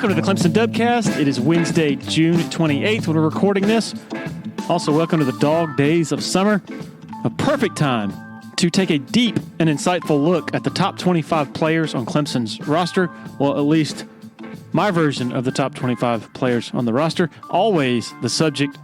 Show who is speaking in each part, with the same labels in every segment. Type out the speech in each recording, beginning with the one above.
Speaker 1: Welcome to the Clemson Dubcast. It is Wednesday, June 28th when we're recording this. Also, welcome to the dog days of summer. A perfect time to take a deep and insightful look at the top 25 players on Clemson's roster. Well, at least my version of the top 25 players on the roster. Always the subject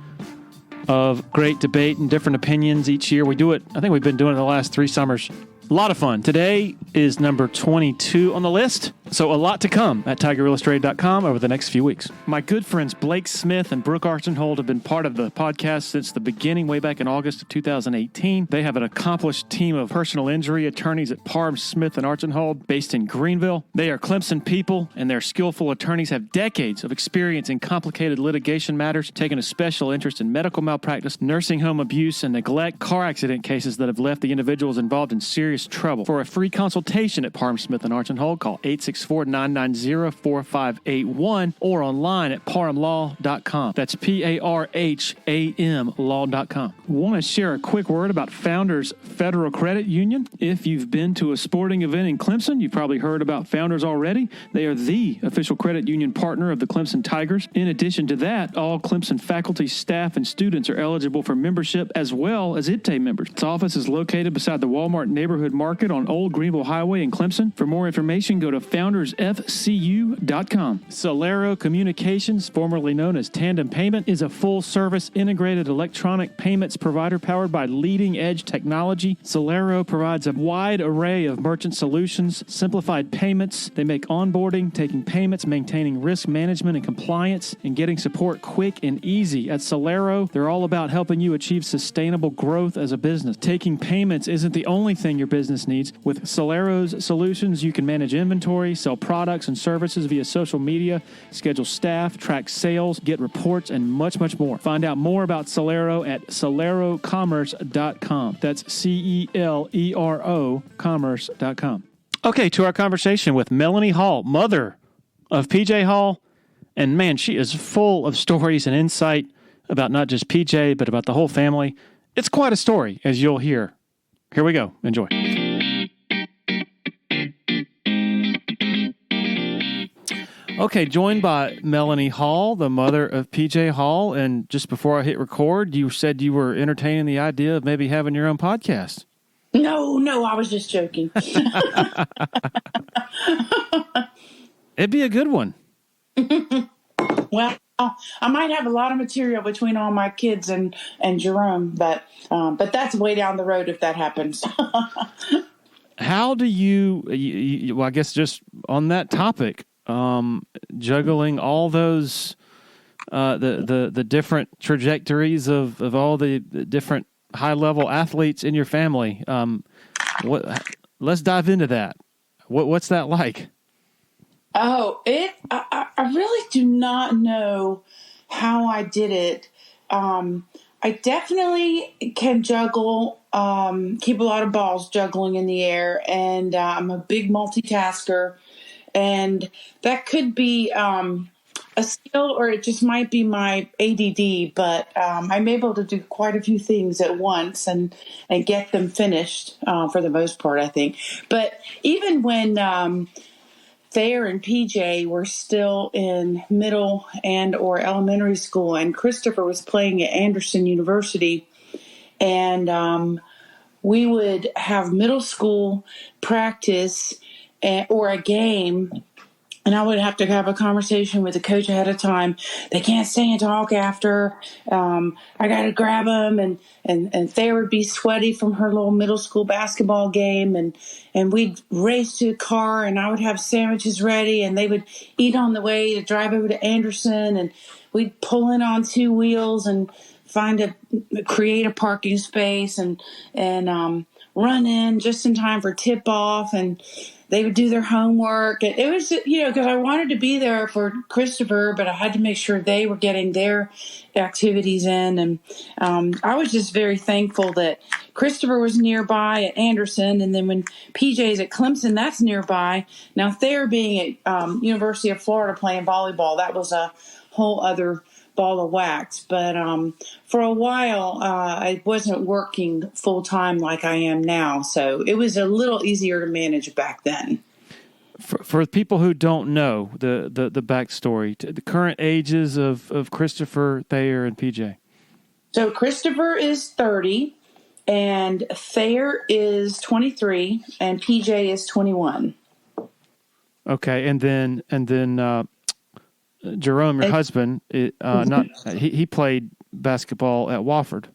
Speaker 1: of great debate and different opinions each year. We do it, I think we've been doing it the last 3 summers. A lot of fun. Today is number 22 on the list, so a lot to come at TigerIllustrated.com over the next few weeks. My good friends Blake Smith and Brooke Archenhold have been part of the podcast since the beginning, way back in August of 2018. They have an accomplished team of personal injury attorneys at Parham, Smith, and Archenhold based in Greenville. They are Clemson people, and their skillful attorneys have decades of experience in complicated litigation matters, taking a special interest in medical malpractice, nursing home abuse, and neglect, car accident cases that have left the individuals involved in serious trouble. For a free consultation at Parham, Smith, and Archenhold, call 864-990-4581 or online at parhamlaw.com. That's P-A-R-H-A-M law.com. Want to share a quick word about Founders Federal Credit Union? If you've been to a sporting event in Clemson, you've probably heard about Founders already. They are the official credit union partner of the Clemson Tigers. In addition to that, all Clemson faculty, staff, and students are eligible for membership as well as IPTAY members. Its office is located beside the Walmart Neighborhood Market on Old Greenville Highway in Clemson. For more information, go to foundersfcu.com. Celero Communications, formerly known as Tandem Payment, is a full-service integrated electronic payments provider powered by leading-edge technology. Celero provides a wide array of merchant solutions, simplified payments. They make onboarding, taking payments, maintaining risk management and compliance, and getting support quick and easy. At Celero, they're all about helping you achieve sustainable growth as a business. Taking payments isn't the only thing your business needs. With Celero's solutions, you can manage inventory, sell products and services via social media, schedule staff, track sales, get reports, and much, much more. Find out more about Celero at celerocommerce.com. That's C-E-L-E-R-O commerce.com. Okay, to our conversation with Melanie Hall, mother of PJ Hall. And man, she is full of stories and insight about not just PJ, but about the whole family. It's quite a story, as you'll hear. Here we go. Enjoy. Okay, joined by Melanie Hall, the mother of PJ Hall. And just before I hit record, you said you were entertaining the idea of maybe having your own podcast.
Speaker 2: No, I was just joking.
Speaker 1: It'd be a good one.
Speaker 2: Well, I might have a lot of material between all my kids and Jerome, but that's way down the road if that happens.
Speaker 1: How do you well, I guess just on that topic, juggling all those the different trajectories of all the different high level athletes in your family. Let's dive into that. What's that like?
Speaker 2: Oh, I really do not know how I did it. I definitely can juggle, keep a lot of balls juggling in the air, and I'm a big multitasker, and that could be a skill, or it just might be my ADD, but I'm able to do quite a few things at once and get them finished for the most part, I think. But even when Thayer and PJ were still in middle and or elementary school, and Christopher was playing at Anderson University, and we would have middle school practice or a game, and I would have to have a conversation with the coach ahead of time. They can't stay and talk after. I got to grab them, and Thayer would be sweaty from her little middle school basketball game, and we'd race to the car, and I would have sandwiches ready, and they would eat on the way to drive over to Anderson, and we'd pull in on 2 wheels and create a parking space and run in just in time for tip off, and they would do their homework. It was, because I wanted to be there for Christopher, but I had to make sure they were getting their activities in. And I was just very thankful that Christopher was nearby at Anderson. And then when PJ's at Clemson, that's nearby. Now, Thayer being at University of Florida playing volleyball, that was a whole other ball of wax. But for a while, I wasn't working full time like I am now. So it was a little easier to manage back then.
Speaker 1: For people who don't know the backstory, the current ages of Christopher, Thayer, and PJ.
Speaker 2: So Christopher is 30, and Thayer is 23, and PJ is 21.
Speaker 1: Okay, and then Jerome, your husband, he played basketball at Wofford.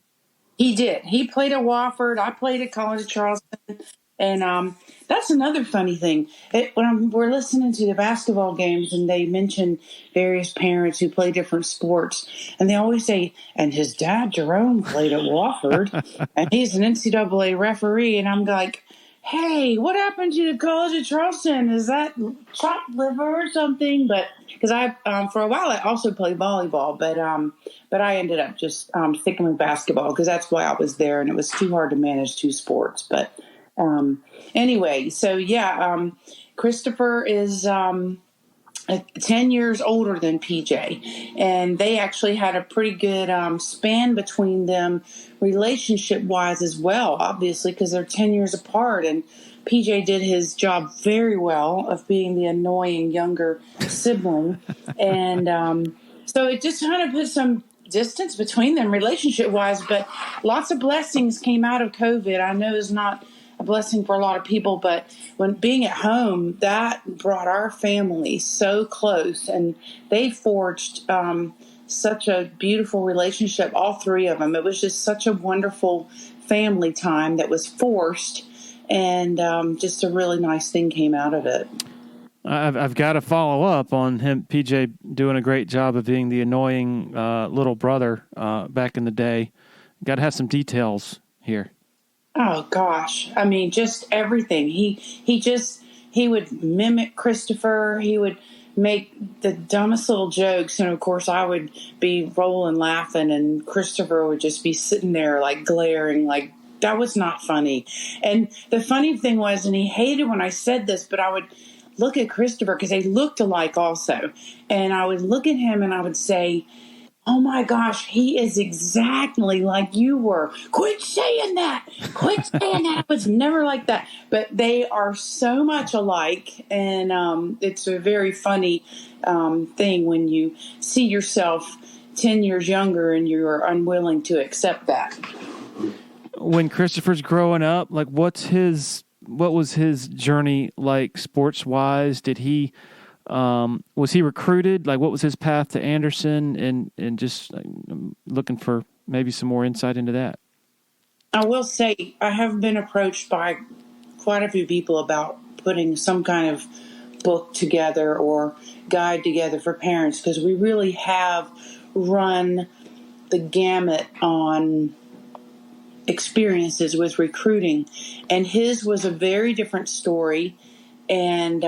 Speaker 2: He did. He played at Wofford. I played at College of Charleston. And that's another funny thing. We're listening to the basketball games and they mention various parents who play different sports. And they always say, and his dad, Jerome, played at Wofford. And he's an NCAA referee. And I'm like, hey, what happened to the College of Charleston? Is that chopped liver or something? But because for a while, I also played volleyball. But I ended up just sticking with basketball because that's why I was there. And it was too hard to manage two sports. But anyway, so yeah, Christopher is 10 years older than PJ, and they actually had a pretty good span between them relationship-wise as well, obviously, because they're 10 years apart, and PJ did his job very well of being the annoying younger sibling, and so it just kind of put some distance between them relationship-wise, but lots of blessings came out of COVID. I know it's not a blessing for a lot of people, but when being at home, that brought our family so close, and they forged such a beautiful relationship, all three of them. It was just such a wonderful family time that was forced, and just a really nice thing came out of it.
Speaker 1: I've got to follow up on him, PJ, doing a great job of being the annoying little brother back in the day. Got to have some details here.
Speaker 2: Oh gosh. I mean, just everything. He would mimic Christopher. He would make the dumbest little jokes. And of course I would be rolling laughing and Christopher would just be sitting there like glaring, like that was not funny. And the funny thing was, and he hated when I said this, but I would look at Christopher because they looked alike also. And I would look at him and I would say, oh my gosh, he is exactly like you were. Quit saying that. Quit saying that. I was never like that. But they are so much alike. And it's a very funny thing when you see yourself 10 years younger and you're unwilling to accept that.
Speaker 1: When Christopher's growing up, like what was his journey like sports wise? Did he was he recruited? Like, what was his path to Anderson? And just looking for maybe some more insight into that.
Speaker 2: I will say I have been approached by quite a few people about putting some kind of book together or guide together for parents because we really have run the gamut on experiences with recruiting. And his was a very different story. And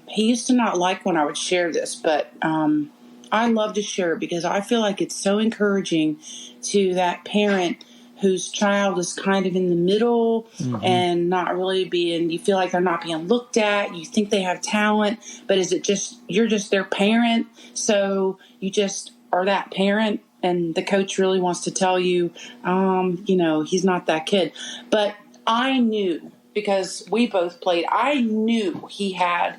Speaker 2: he used to not like when I would share this, but I love to share it because I feel like it's so encouraging to that parent whose child is kind of in the middle and not really you feel like they're not being looked at. You think they have talent, but is it just, you're just their parent. So you just are that parent and the coach really wants to tell you, he's not that kid. But I knew, because we both played, I knew he had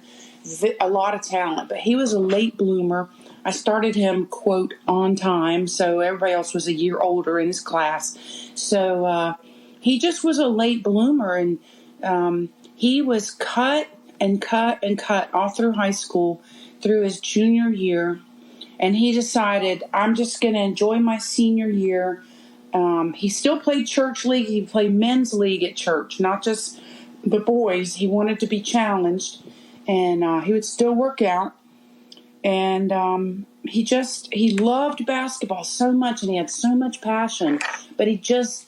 Speaker 2: a lot of talent, but he was a late bloomer. I started him, quote, on time, so everybody else was a year older in his class. So he just was a late bloomer, and he was cut and cut and cut all through high school, through his junior year, and he decided, I'm just going to enjoy my senior year. He still played church league. He played men's league at church, not just the boys. He wanted to be challenged, and he would still work out. And he loved basketball so much, and he had so much passion, but his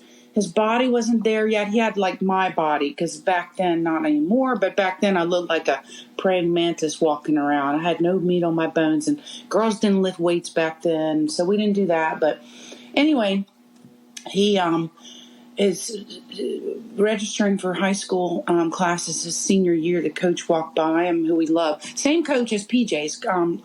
Speaker 2: body wasn't there yet. He had like my body, because back then, not anymore, but back then I looked like a praying mantis walking around. I had no meat on my bones, and girls didn't lift weights back then, so we didn't do that. But anyway, he is registering for high school classes his senior year. The coach walked by him, who we love. Same coach as PJ's,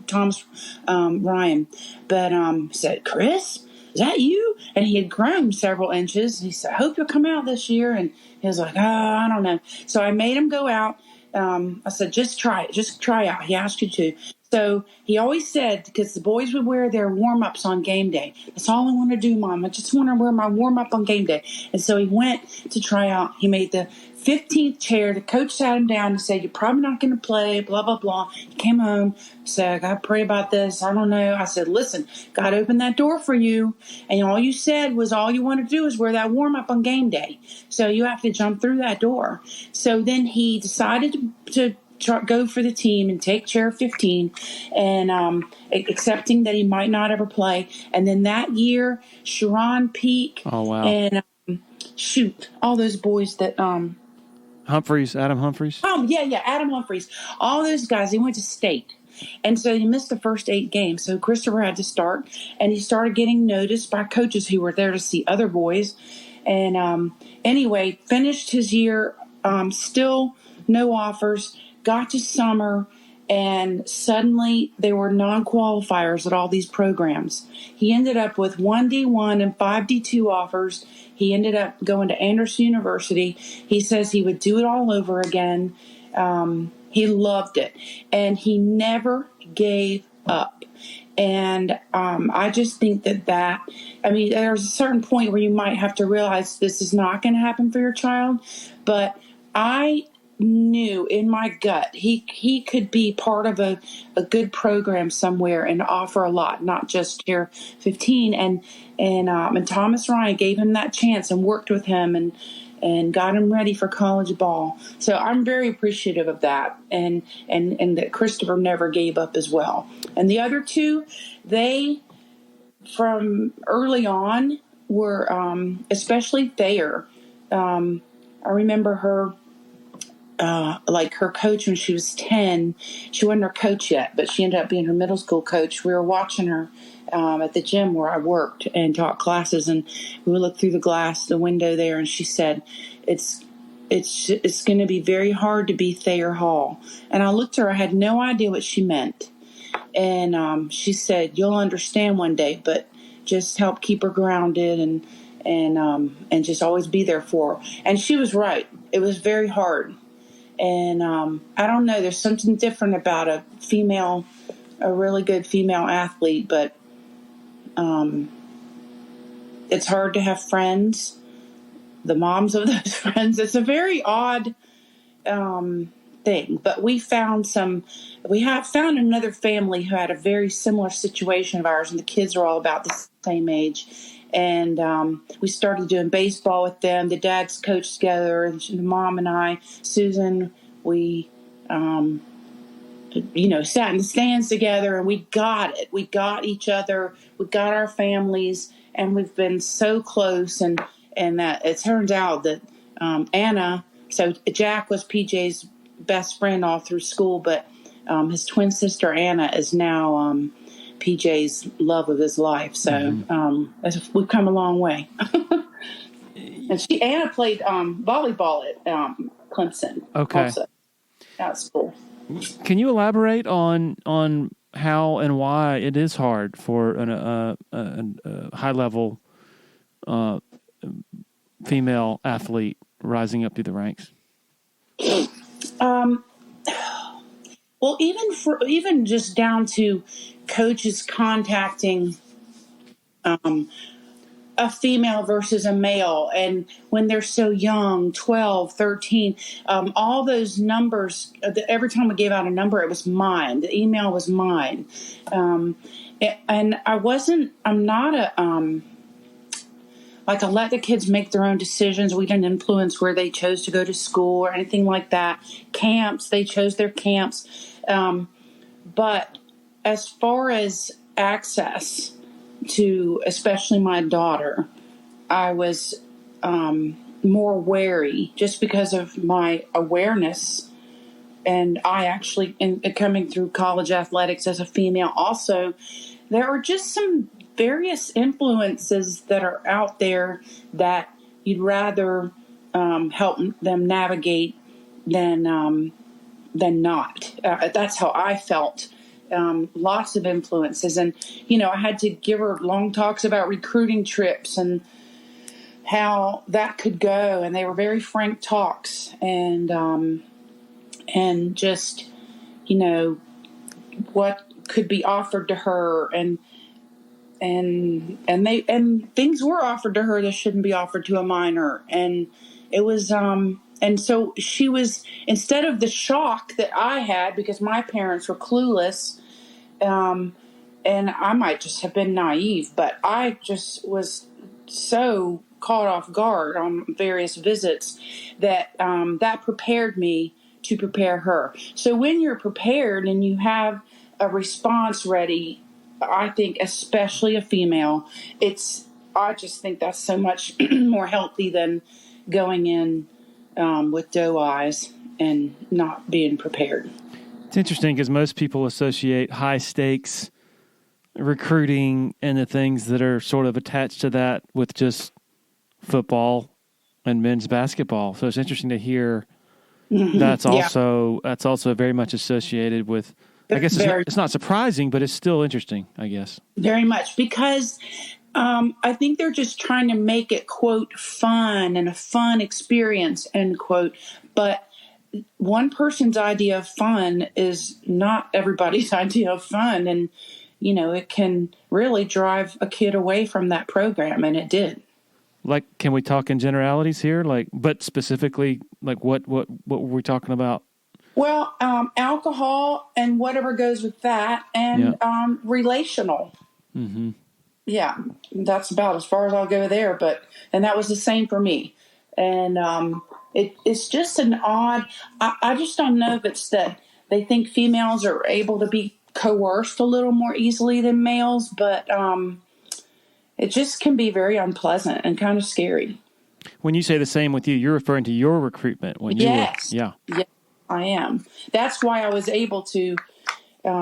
Speaker 2: Thomas Ryan. But said, Chris, is that you? And he had grown several inches. And he said, I hope you'll come out this year. And he was like, I don't know. So I made him go out I said, just try it. Just try out. He asked you to. So he always said, because the boys would wear their warm-ups on game day. That's all I want to do, Mom. I just want to wear my warm-up on game day. And so he went to try out. He made the 15th chair. The coach sat him down and said, you're probably not going to play, blah, blah, blah. He came home, said, I got to pray about this. I don't know. I said, listen, God opened that door for you. And all you said was all you want to do is wear that warm-up on game day. So you have to jump through that door. So then he decided to go for the team and take chair 15 and accepting that he might not ever play. And then that year, Sharon Peak and all those boys that
Speaker 1: Adam Humphreys.
Speaker 2: Adam Humphreys. All those guys, they went to state. And so he missed the first 8 games. So Christopher had to start, and he started getting noticed by coaches who were there to see other boys. And anyway, finished his year, still no offers. Got to summer, and suddenly there were non-qualifiers at all these programs. He ended up with 1 D1 and 5 D2 offers. He ended up going to Anderson University. He says he would do it all over again. He loved it, and he never gave up. And I just think that there's a certain point where you might have to realize this is not going to happen for your child, but I knew in my gut he could be part of a good program somewhere and offer a lot, not just chair 15. And Thomas Ryan gave him that chance and worked with him and got him ready for college ball. So I'm very appreciative of that, and that Christopher never gave up as well. And the other two, they from early on were especially Thayer. I remember her. Her coach when she was 10, she wasn't her coach yet, but she ended up being her middle school coach. We were watching her at the gym where I worked and taught classes, and we would look through the window there, and she said, it's going to be very hard to be Thayer Hall. And I looked at her, I had no idea what she meant. And she said, you'll understand one day, but just help keep her grounded and just always be there for her. And she was right. It was very hard. And I don't know, there's something different about a really good female athlete, but it's hard to have friends, the moms of those friends. It's a very odd thing. But we have found another family who had a very similar situation of ours, and the kids are all about the same age. And we started doing baseball with them. The dads coached together, and the mom and I, Susan, we, sat in the stands together, and we got it. We got each other. We got our families, and we've been so close. And that it turns out that Anna, so Jack was PJ's best friend all through school, but his twin sister Anna is now PJ's love of his life. So we've come a long way. And Anna played volleyball at Clemson.
Speaker 1: Okay.
Speaker 2: Also. That's cool.
Speaker 1: Can you elaborate on how and why it is hard for a high level female athlete rising up through the ranks?
Speaker 2: Well, even just down to coaches contacting a female versus a male, and when they're so young, 12, 13, all those numbers, every time we gave out a number, it was mine. The email was mine. And I'm not I let the kids make their own decisions. We didn't influence where they chose to go to school or anything like that. Camps, they chose their camps. But as far as access to, especially my daughter, I was more wary just because of my awareness. And I actually, in coming through college athletics as a female also, there are just some various influences that are out there that you'd rather help them navigate than not. That's how I felt. Lots of influences. And, I had to give her long talks about recruiting trips and how that could go. And they were very frank talks. And and just, what could be offered to her, and things were offered to her that shouldn't be offered to a minor. And it was, and so she was, instead of the shock that I had because my parents were clueless, and I might just have been naive, but I just was so caught off guard on various visits that that prepared me to prepare her. So when you're prepared and you have a response ready, I think especially a female, I just think that's so much more healthy than going in with doe eyes and not being prepared.
Speaker 1: It's interesting because most people associate high stakes recruiting and the things that are sort of attached to that with just football and men's basketball. So it's interesting to hear that's also very much associated with. I guess it's not surprising, but it's still interesting, I guess.
Speaker 2: Very much, because I think they're just trying to make it, quote, fun and a fun experience, end quote. But one person's idea of fun is not everybody's idea of fun. And, it can really drive a kid away from that program. And it did.
Speaker 1: Like, can we talk in generalities here? Like, but specifically, like what were we talking about?
Speaker 2: Well, alcohol and whatever goes with that, and relational.
Speaker 1: Mm-hmm.
Speaker 2: Yeah, that's about as far as I'll go there. And that was the same for me. And it's just an odd. I just don't know if it's that they think females are able to be coerced a little more easily than males, but it just can be very unpleasant and kind of scary.
Speaker 1: When you say the same with you, you're referring to your recruitment.
Speaker 2: Yes, I am. That's why I was able to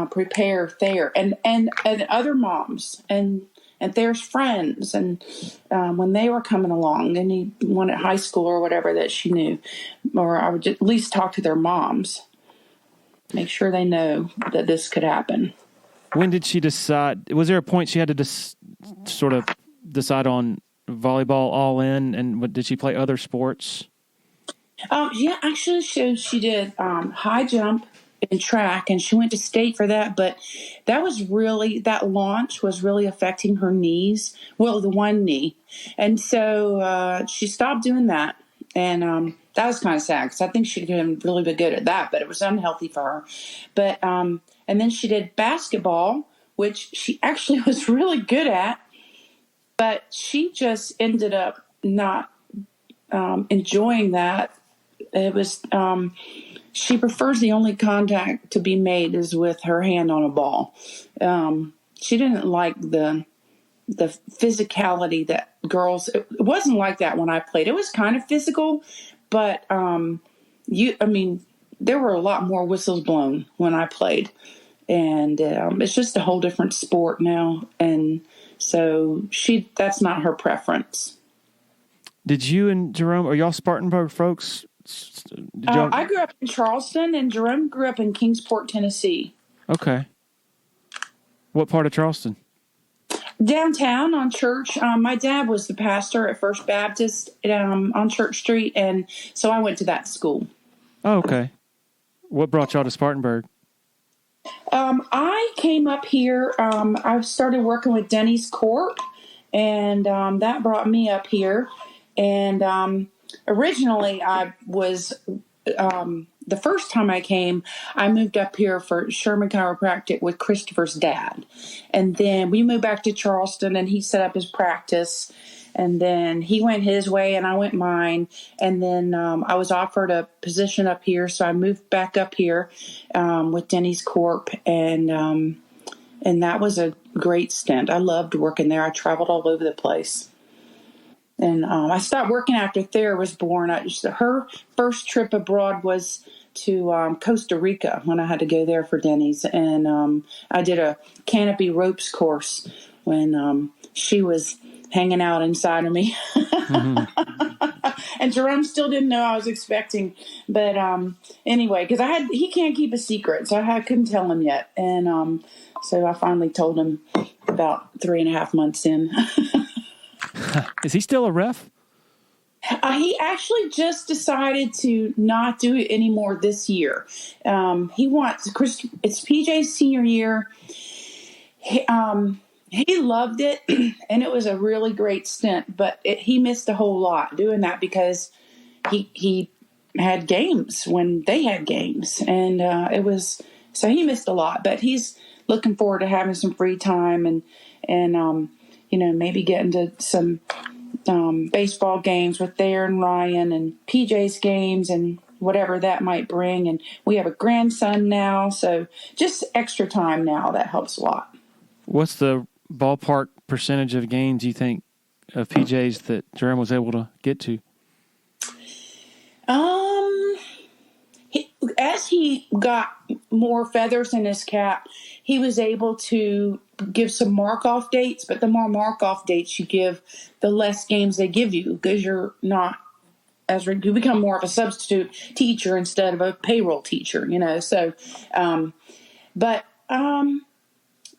Speaker 2: prepare Thayer and other moms and Thayer's friends, and when they were coming along, anyone at high school or whatever that she knew, or I would at least talk to their moms, make sure they know that this could happen.
Speaker 1: When did she decide? Was there a point she had to sort of decide on volleyball all in, and did she play other sports? Actually, she did high jump and track, and she went to state for that. But that launch was really affecting her knees. Well, the one knee, and so she stopped doing that, and that was kind of sad because I think she could have really been good at that, but it was unhealthy for her. But and then she did basketball, which she actually was really good at, but she just ended up not enjoying that. It was she prefers the only contact to be made is with her hand on a ball. She didn't like the physicality that girls. It wasn't like that when I played. It was kind of physical, but there were a lot more whistles blown when I played, and it's just a whole different sport now. And so that's not her preference. Did you and Jerome, are y'all Spartanburg folks?
Speaker 2: I grew up in Charleston, and Jerome grew up in Kingsport, Tennessee.
Speaker 1: Okay. What part of Charleston?
Speaker 2: Downtown on Church. My dad was the pastor at First Baptist on Church Street, and so I went to that school. Oh,
Speaker 1: okay. What brought y'all to Spartanburg?
Speaker 2: I came up here. I started working with Denny's Corp, and that brought me up here. And originally, I was the first time I came, I moved up here for Sherman Chiropractic with Christopher's dad. And then we moved back to Charleston, and he set up his practice. And then he went his way, and I went mine. And then I was offered a position up here, so I moved back up here with Denny's Corp. And that was a great stint. I loved working there. I traveled all over the place. And I stopped working after Thayer was born. Her first trip abroad was to Costa Rica when I had to go there for Denny's. And I did a canopy ropes course when she was hanging out inside of me. Mm-hmm. And Jerome still didn't know I was expecting. But anyway, because he can't keep a secret, so I couldn't tell him yet. And so I finally told him about 3.5 months in.
Speaker 1: Is he still a ref?
Speaker 2: He actually just decided to not do it anymore this year. It's PJ's senior year. He loved it, and it was a really great stint, but he missed a whole lot doing that because he had games when they had games, and so he missed a lot. But he's looking forward to having some free time and maybe getting to some baseball games with Thayer and Ryan and PJ's games and whatever that might bring. And we have a grandson now, so just extra time now that helps a lot.
Speaker 1: What's the ballpark percentage of games you think of PJ's that Jerome was able to get to?
Speaker 2: As he got more feathers in his cap, he was able to give some mark-off dates, but the more mark-off dates you give, the less games they give you because you become more of a substitute teacher instead of a payroll teacher, So,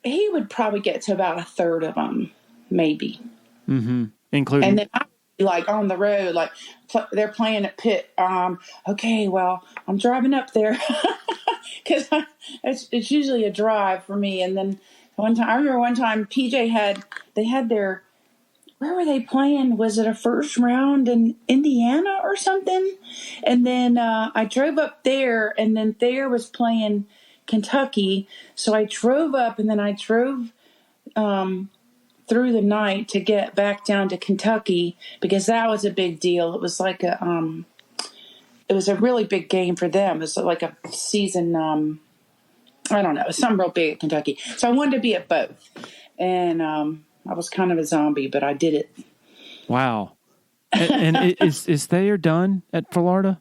Speaker 2: he would probably get to about a third of them, maybe.
Speaker 1: Mm-hmm. Including.
Speaker 2: And then I like on the road, like they're playing at Pitt. Okay, well, I'm driving up there because it's usually a drive for me. And then I remember one time PJ they had their, where were they playing? Was it a first round in Indiana or something? And then I drove up there, and then Thayer was playing Kentucky. So I drove up, and then I drove through the night to get back down to Kentucky because that was a big deal. It was like it was a really big game for them. It was like a season, I don't know, it was something real big at Kentucky. So I wanted to be at both. And I was kind of a zombie, but I did it.
Speaker 1: Wow. And is Thayer done at Florida?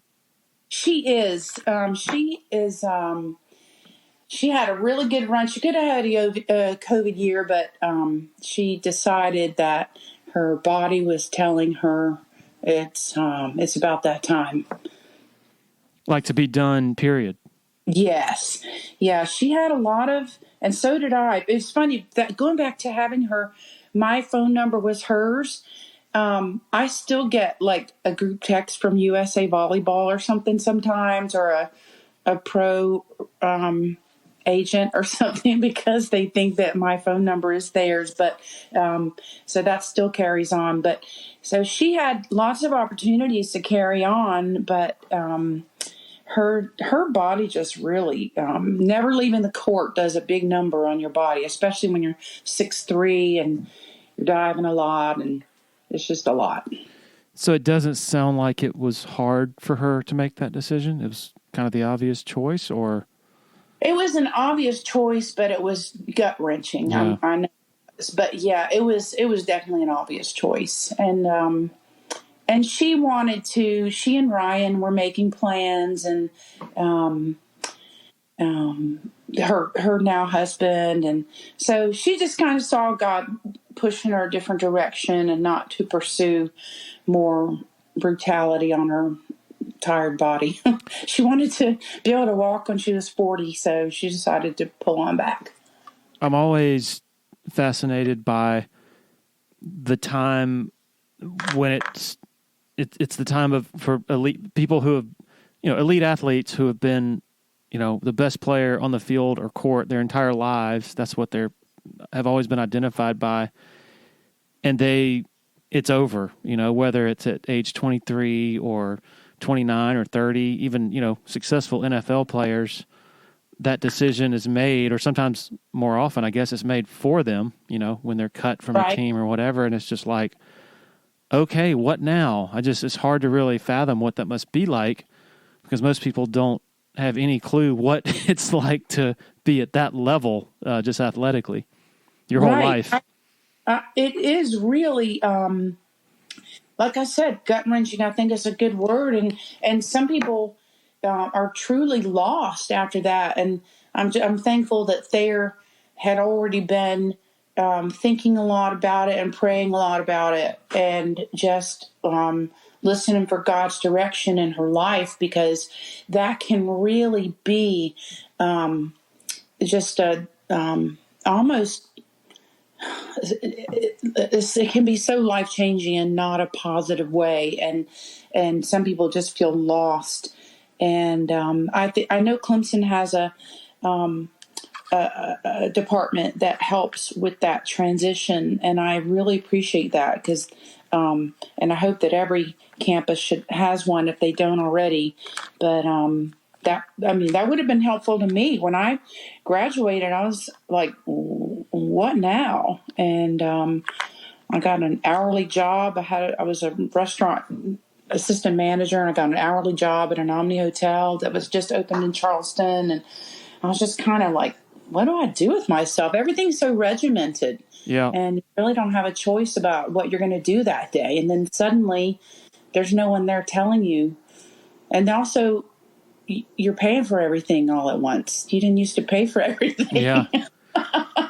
Speaker 2: She is. She had a really good run. She could have had a COVID year, but she decided that her body was telling her it's about that time.
Speaker 1: Like to be done, period.
Speaker 2: Yes. Yeah, she had a lot of, and so did I. It's funny that going back to having my phone number was hers. I still get like a group text from USA Volleyball or something sometimes, or a pro agent or something because they think that my phone number is theirs. But so that still carries on. But so she had lots of opportunities to carry on, but her body just really never leaving the court does a big number on your body, especially when you're 6'3" and you're diving a lot, and it's just a lot.
Speaker 1: So it doesn't sound like it was hard for her to make that decision. It was kind of the obvious choice, or
Speaker 2: it was an obvious choice, but it was gut wrenching.
Speaker 1: Yeah.
Speaker 2: I know, but yeah, it was definitely an obvious choice, and she wanted to. She and Ryan were making plans, and her now husband, and so she just kind of saw God pushing her a different direction and not to pursue more brutality on her tired body. She wanted to be able to walk when she was 40, so she decided to pull on back.
Speaker 1: I'm always fascinated by the time when it's the time for elite people who have, elite athletes who have been, the best player on the field or court their entire lives. That's what have always been identified by. And it's over, whether it's at age 23 or 29 or 30, even, successful NFL players, that decision is made, or sometimes more often, I guess, it's made for them, when they're cut from a team or whatever. And it's just like, okay, what now? It's hard to really fathom what that must be like, because most people don't have any clue what it's like to be at that level, just athletically, your whole life.
Speaker 2: It is really, like I said, gut-wrenching, I think is a good word. And some people are truly lost after that. And I'm thankful that Thayer had already been thinking a lot about it and praying a lot about it, and just listening for God's direction in her life, because that can really be just a almost it can be so life changing in not a positive way, and some people just feel lost. And I know Clemson has a department that helps with that transition, and I really appreciate that because, and I hope that every campus has one if they don't already. But that would have been helpful to me when I graduated. I was like, what now? And I got an hourly job. I was a restaurant assistant manager, and I got an hourly job at an Omni Hotel that was just opened in Charleston, and I was just kind of like, what do I do with myself? Everything's so regimented.
Speaker 1: Yeah.
Speaker 2: And you really don't have a choice about what you're going to do that day. And then suddenly there's no one there telling you. And also you're paying for everything all at once. You didn't used to pay for everything.
Speaker 1: Yeah.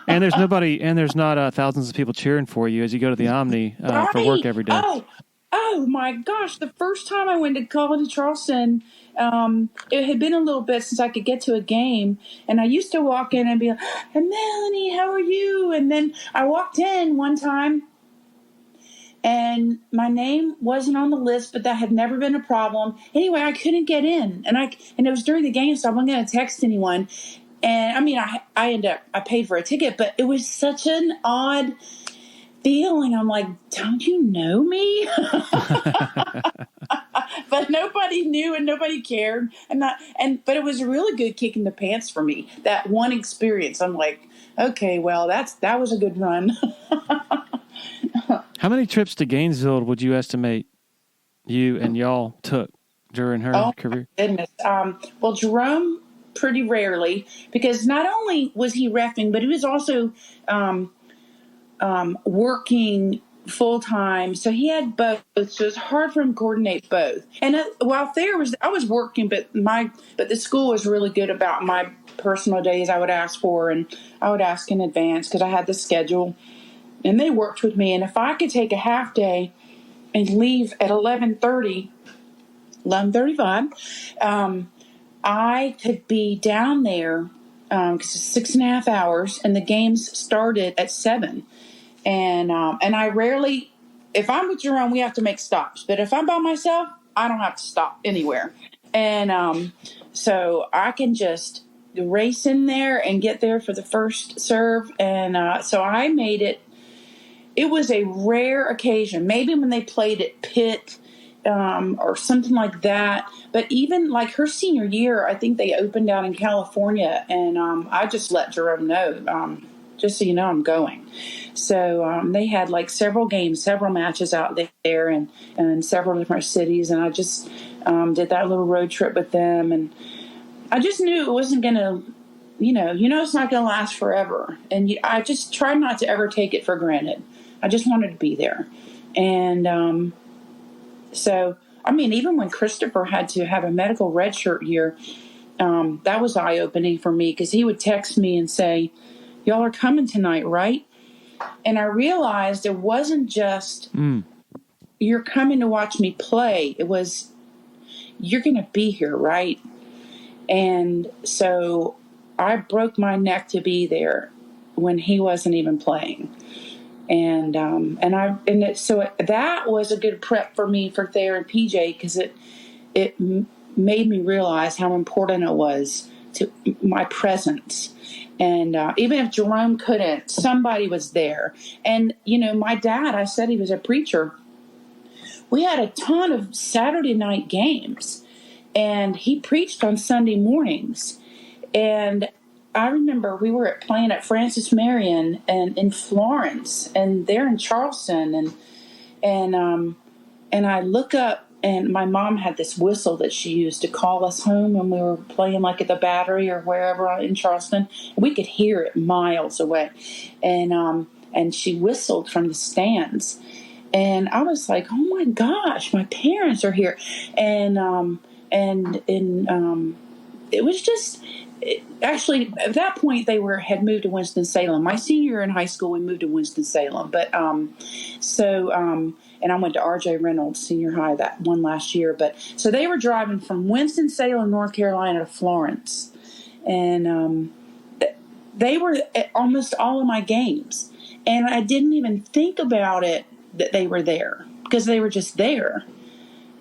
Speaker 1: And there's nobody, and there's not thousands of people cheering for you as you go to the Omni for work every day.
Speaker 2: Oh my gosh. The first time I went to College of Charleston, it had been a little bit since I could get to a game, and I used to walk in and be like, hey, Melanie, how are you? And then I walked in one time and my name wasn't on the list, but that had never been a problem. Anyway, I couldn't get in, and it was during the game, so I wasn't going to text anyone. And I mean, I paid for a ticket, but it was such an odd feeling. I'm like, don't you know me? But nobody knew and nobody cared. But it was a really good kick in the pants for me. That one experience. I'm like, okay, well, that was a good run.
Speaker 1: How many trips to Gainesville would you estimate you and y'all took during her career?
Speaker 2: My goodness. Well, Jerome, pretty rarely, because not only was he reffing, but he was also working full time, so he had both. So it's hard for him to coordinate both. And while I was working, but the school was really good about my personal days. I would ask for, and I would ask in advance because I had the schedule, and they worked with me. And if I could take a half day and leave at 11:35, I could be down there because it's 6.5 hours, and the games started at 7. And I rarely, if I'm with Jerome, we have to make stops. But if I'm by myself, I don't have to stop anywhere. And so I can just race in there and get there for the first serve. And so I made it. It was a rare occasion, maybe when they played at Pitt or something like that. But even like her senior year, I think they opened down in California. And I just let Jerome know, just so you know, I'm going. So they had like several games, several matches out there and several different cities. And I just did that little road trip with them. And I just knew it wasn't going to, it's not going to last forever. And I just tried not to ever take it for granted. I just wanted to be there. And so, I mean, even when Christopher had to have a medical redshirt year, that was eye-opening for me because he would text me and say, y'all are coming tonight, right? And I realized it wasn't just you're coming to watch me play. It was you're going to be here, right? And so I broke my neck to be there when he wasn't even playing. And so that was a good prep for me for Thayer and PJ because it made me realize how important it was to my presence. And even if Jerome couldn't, somebody was there. And, my dad, I said he was a preacher. We had a ton of Saturday night games, and he preached on Sunday mornings. And I remember we were playing at Francis Marion and in Florence, and they're in Charleston. And I look up, and my mom had this whistle that she used to call us home when we were playing like at the Battery or wherever in Charleston. We could hear it miles away. And she whistled from the stands. And I was like, oh my gosh, my parents are here. And it was just, actually, at that point, they had moved to Winston-Salem. My senior year in high school, we moved to Winston-Salem. But and I went to R.J. Reynolds Senior High that one last year. But so they were driving from Winston-Salem, North Carolina to Florence. And they were at almost all of my games. And I didn't even think about it that they were there because they were just there.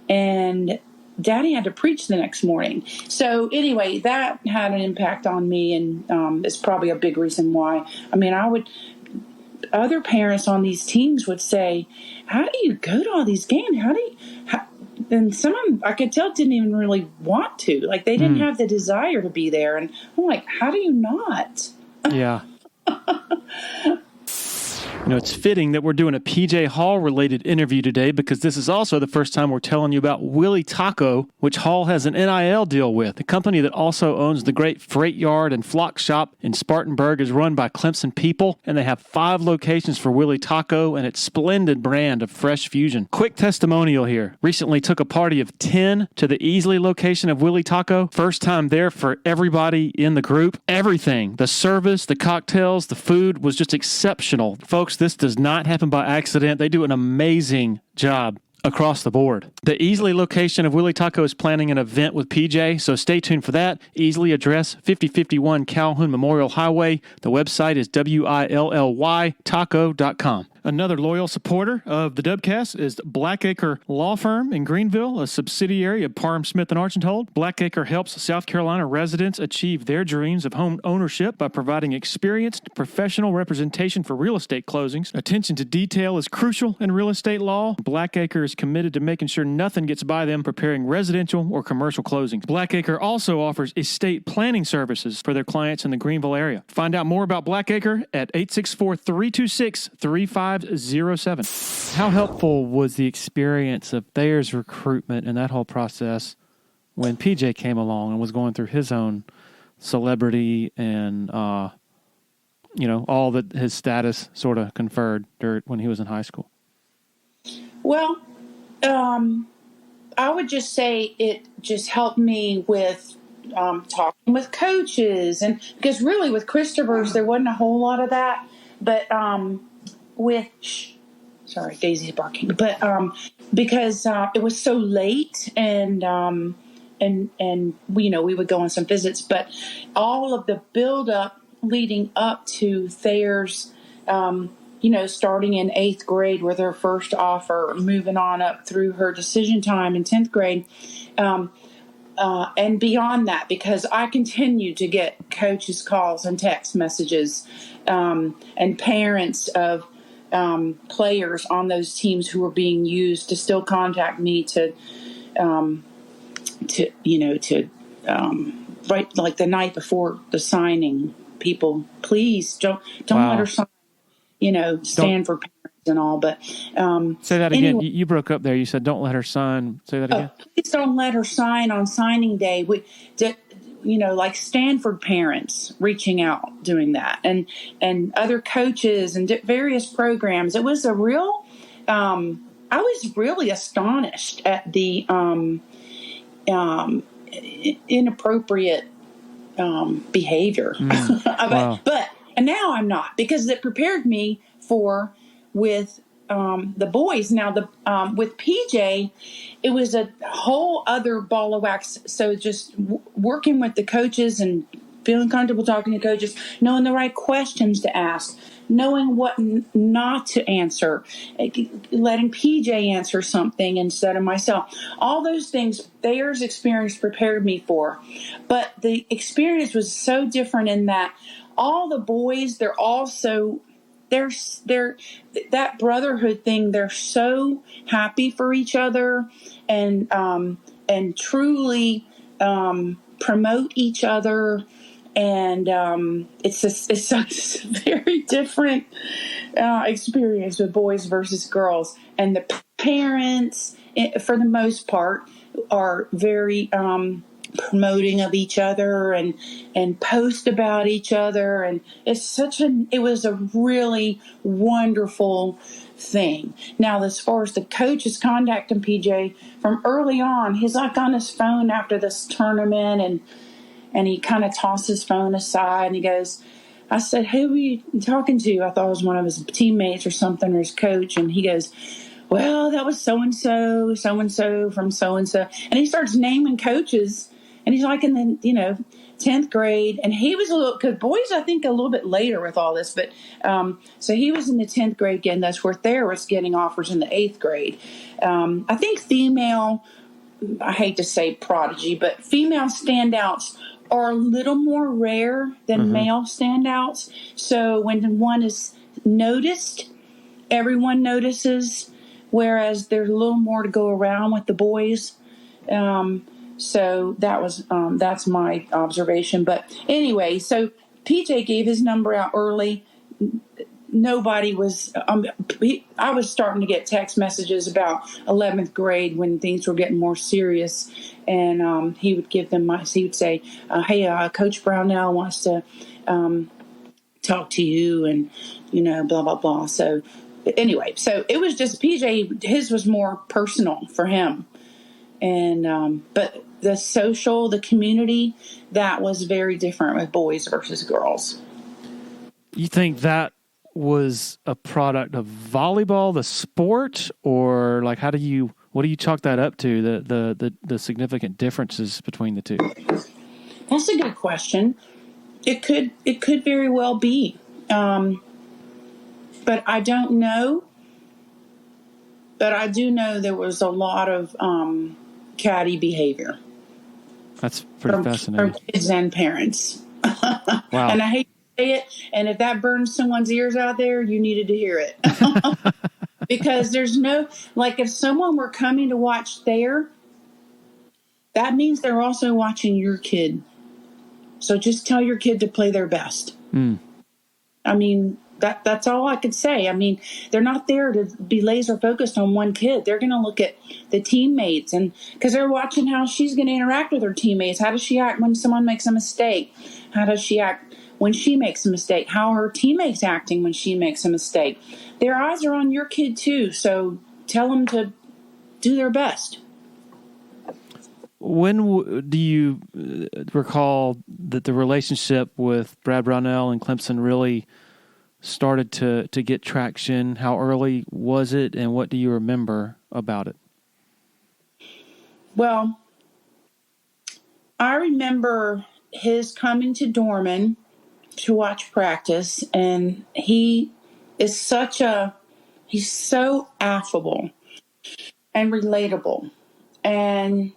Speaker 2: And Daddy had to preach the next morning. So anyway, that had an impact on me, and it's probably a big reason why. I mean, other parents on these teams would say, how do you go to all these games? And some of them, I could tell, didn't even really want to. Like, they didn't have the desire to be there. And I'm like, how do you not?
Speaker 1: Yeah. It's fitting that we're doing a PJ Hall related interview today because this is also the first time we're telling you about Willie Taco, which Hall has an NIL deal with. The company that also owns the great Freight Yard and Flock Shop in Spartanburg is run by Clemson people, and they have 5 locations for Willie Taco and its splendid brand of fresh fusion. Quick testimonial here. Recently took a party of 10 to the Easley location of Willie Taco. First time there for everybody in the group. Everything, the service, the cocktails, the food was just exceptional. Folks, this does not happen by accident. They do an amazing job across the board. The Easley location of Willie Taco is planning an event with PJ, so stay tuned for that. Easley address 5051 Calhoun Memorial Highway. The website is WILLYtaco.com. Another loyal supporter of the Dubcast is Blackacre Law Firm in Greenville, a subsidiary of Parham Smith & Archenhold. Blackacre helps South Carolina residents achieve their dreams of home ownership by providing experienced professional representation for real estate closings. Attention to detail is crucial in real estate law. Blackacre is committed to making sure nothing gets by them preparing residential or commercial closings. Blackacre also offers estate planning services for their clients in the Greenville area. Find out more about Blackacre at 864-326-3507. How helpful was the experience of Thayer's recruitment and that whole process when PJ came along and was going through his own celebrity and, all that his status sort of conferred when he was in high school?
Speaker 2: Well, I would just say it just helped me with talking with coaches, and because really with Christopher's there wasn't a whole lot of that, but sorry, Daisy's barking, but because it was so late, and we would go on some visits, but all of the build up leading up to Thayer's starting in 8th grade with her first offer, moving on up through her decision time in 10th grade, and beyond that, because I continue to get coaches' calls and text messages and parents of players on those teams who were being used to still contact me to right, like the night before the signing, people, please don't let her sign. Stand for parents and all, but
Speaker 1: say that again. Anyway, you broke up there. You said, "Don't let her sign." Say that again.
Speaker 2: Please don't let her sign on signing day. Like Stanford parents reaching out, doing that, and other coaches and various programs. It was a real. I was really astonished at the inappropriate behavior.
Speaker 1: Wow.
Speaker 2: And now I'm not, because it prepared me with the boys. Now with PJ, it was a whole other ball of wax. So just working with the coaches and feeling comfortable talking to coaches, knowing the right questions to ask, knowing what not to answer, letting PJ answer something instead of myself. All those things Thayer's experience prepared me for. But the experience was so different in that all the boys, they're that brotherhood thing. They're so happy for each other and truly promote each other. And it's a very different experience with boys versus girls. And the parents, for the most part, are very promoting of each other and post about each other, and it was a really wonderful thing. Now, as far as the coaches contacting PJ from early on, he's like on his phone after this tournament, and he kind of tossed his phone aside and he goes, I said, "Who are you talking to?" I thought it was one of his teammates or something, or his coach, and he goes, "Well, that was so-and-so from so-and-so." And he starts naming coaches. And he's like, and then, 10th grade, and he was a little, because boys, I think, a little bit later with all this, but so he was in the 10th grade again. That's where Thayer was getting offers in the 8th grade. I think female, I hate to say prodigy, but female standouts are a little more rare than male standouts. So when one is noticed, everyone notices, whereas there's a little more to go around with the boys. So that's my observation. But anyway, so PJ gave his number out early. Nobody was, I was starting to get text messages about 11th grade when things were getting more serious. And he would give them he would say, hey, Coach Brownell wants to talk to you, and, blah, blah, blah. So anyway, so it was just PJ, his was more personal for him. And, but the community, that was very different with boys versus girls.
Speaker 1: You think that was a product of volleyball, the sport, or like what do you chalk that up to, the significant differences between the two?
Speaker 2: That's a good question. It could very well be. But I don't know. But I do know there was a lot of catty behavior.
Speaker 1: That's pretty fascinating.
Speaker 2: From kids and parents.
Speaker 1: Wow.
Speaker 2: And I hate to say it, and if that burns someone's ears out there, you needed to hear it. Because there's if someone were coming to watch Thayer, that means they're also watching your kid. So just tell your kid to play their best. I mean, that's all I could say. I mean, they're not there to be laser focused on one kid. They're going to look at the teammates, and because they're watching how she's going to interact with her teammates. How does she act when someone makes a mistake? How does she act when she makes a mistake? How are her teammates acting when she makes a mistake? Their eyes are on your kid too. So tell them to do their best.
Speaker 1: When do you recall that the relationship with Brad Brownell and Clemson really started to get traction? How early was it, and what do you remember about it?
Speaker 2: Well, I remember his coming to Dorman to watch practice, and he's so affable and relatable, and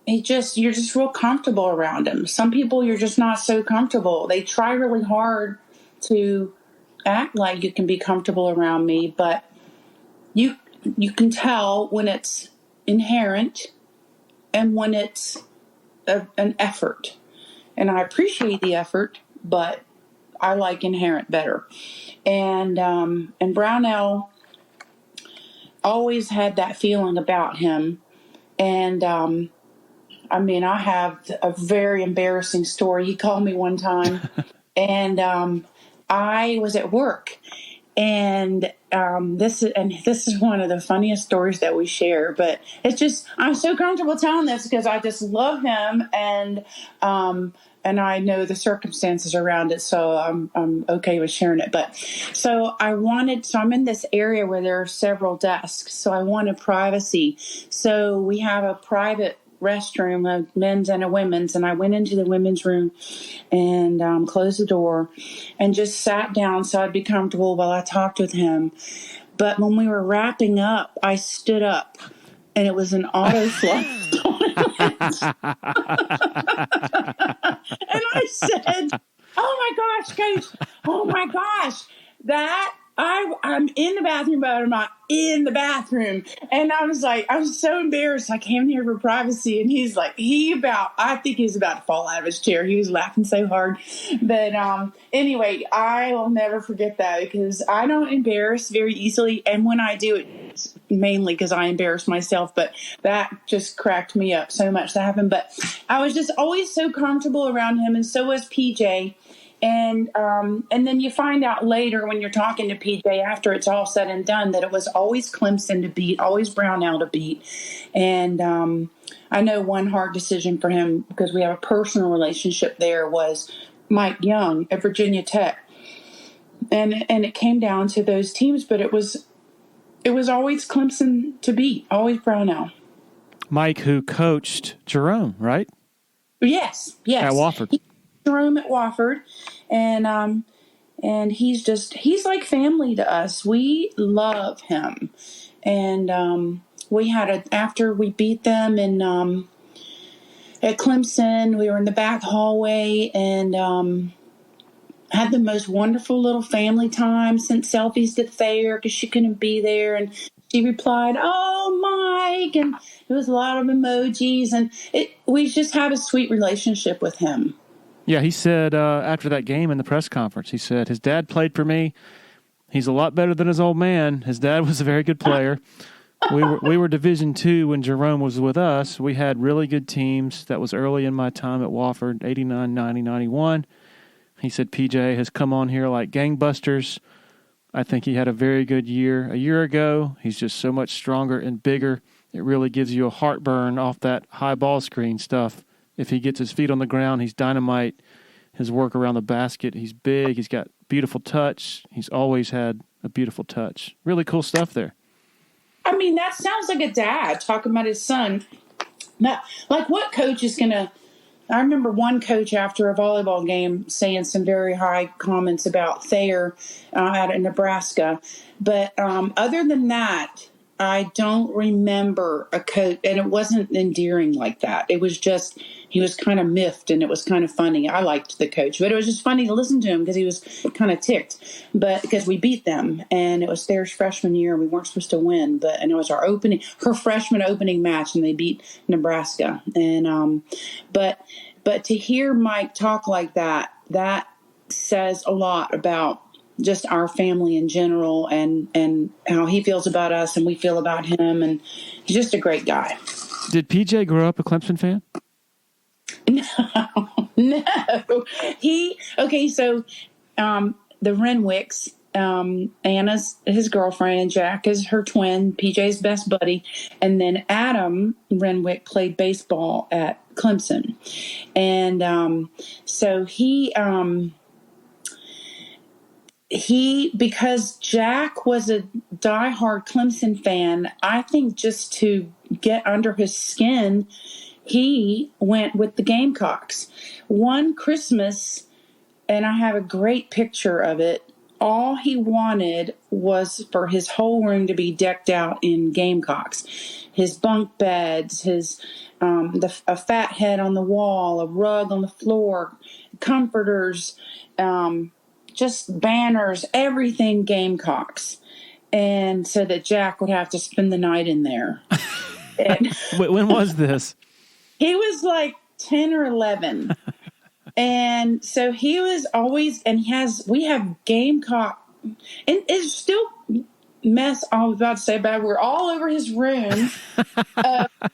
Speaker 2: you're just real comfortable around him. Some people you're just not so comfortable. They try really hard to act like you can be comfortable around me, but you can tell when it's inherent and when it's an effort. And I appreciate the effort, but I like inherent better. And Brownell always had that feeling about him. And I mean, I have a very embarrassing story. He called me one time, and I was at work, and this is one of the funniest stories that we share. But it's just, I'm so comfortable telling this because I just love him, and I know the circumstances around it, so I'm okay with sharing it. But so I'm in this area where there are several desks, so I wanted privacy. So we have a private restroom, a men's and a women's, and I went into the women's room and closed the door and just sat down so I'd be comfortable while I talked with him. But when we were wrapping up, I stood up, and it was an auto flush toilet. And I said, "Oh my gosh, Coach! Oh my gosh, I'm in the bathroom, but I'm not in the bathroom." And I was so embarrassed. I came here for privacy, and he's like, I think he's about to fall out of his chair. He was laughing so hard. But anyway, I will never forget that because I don't embarrass very easily. And when I do, it's mainly because I embarrass myself. But that just cracked me up so much that happened. But I was just always so comfortable around him, and so was PJ. And then you find out later when you're talking to PJ after it's all said and done that it was always Clemson to beat, always Brownell to beat. And I know one hard decision for him, because we have a personal relationship there, was Mike Young at Virginia Tech. And it came down to those teams, but it was always Clemson to beat, always Brownell.
Speaker 1: Mike, who coached Jerome, right?
Speaker 2: Yes.
Speaker 1: At Wofford.
Speaker 2: Jerome at Wofford, and he's like family to us. We love him, and we had after we beat them in at Clemson, we were in the back hallway and had the most wonderful little family time. Sent selfies to Thayer because she couldn't be there, and she replied, "Oh, Mike," and it was a lot of emojis, and we just had a sweet relationship with him.
Speaker 1: Yeah, he said after that game in the press conference, he said, his dad played for me. He's a lot better than his old man. His dad was a very good player. We were Division II when Jerome was with us. We had really good teams. That was early in my time at Wofford, 89, 90, 91. He said PJ has come on here like gangbusters. I think he had a very good year a year ago. He's just so much stronger and bigger. It really gives you a heartburn off that high ball screen stuff. If he gets his feet on the ground, he's dynamite. His work around the basket, he's big. He's got beautiful touch. He's always had a beautiful touch. Really cool stuff there.
Speaker 2: I mean, that sounds like a dad talking about his son. Now, like what coach is going to... I remember one coach after a volleyball game saying some very high comments about Thayer out of Nebraska. But other than that, I don't remember a coach, and it wasn't endearing like that. It was just, he was kind of miffed, and it was kind of funny. I liked the coach, but it was just funny to listen to him because he was kind of ticked. But because we beat them, and it was Thayer's freshman year, we weren't supposed to win, and it was her freshman opening match, and they beat Nebraska. And but to hear Mike talk like that says a lot about just our family in general and how he feels about us and we feel about him. And he's just a great guy.
Speaker 1: Did PJ grow up a Clemson fan?
Speaker 2: No. So the Renwicks, Anna's his girlfriend and Jack is her twin, PJ's best buddy. And then Adam Renwick played baseball at Clemson. And so he, because Jack was a diehard Clemson fan, I think just to get under his skin, he went with the Gamecocks. One Christmas, and I have a great picture of it, all he wanted was for his whole room to be decked out in Gamecocks. His bunk beds, a fat head on the wall, a rug on the floor, comforters, just banners, everything Gamecocks. And so that Jack would have to spend the night in there. And
Speaker 1: when was this?
Speaker 2: He was like 10 or 11. And so he was always, and we have Gamecock, and it's still mess. I was about to say bad. We're all over his room.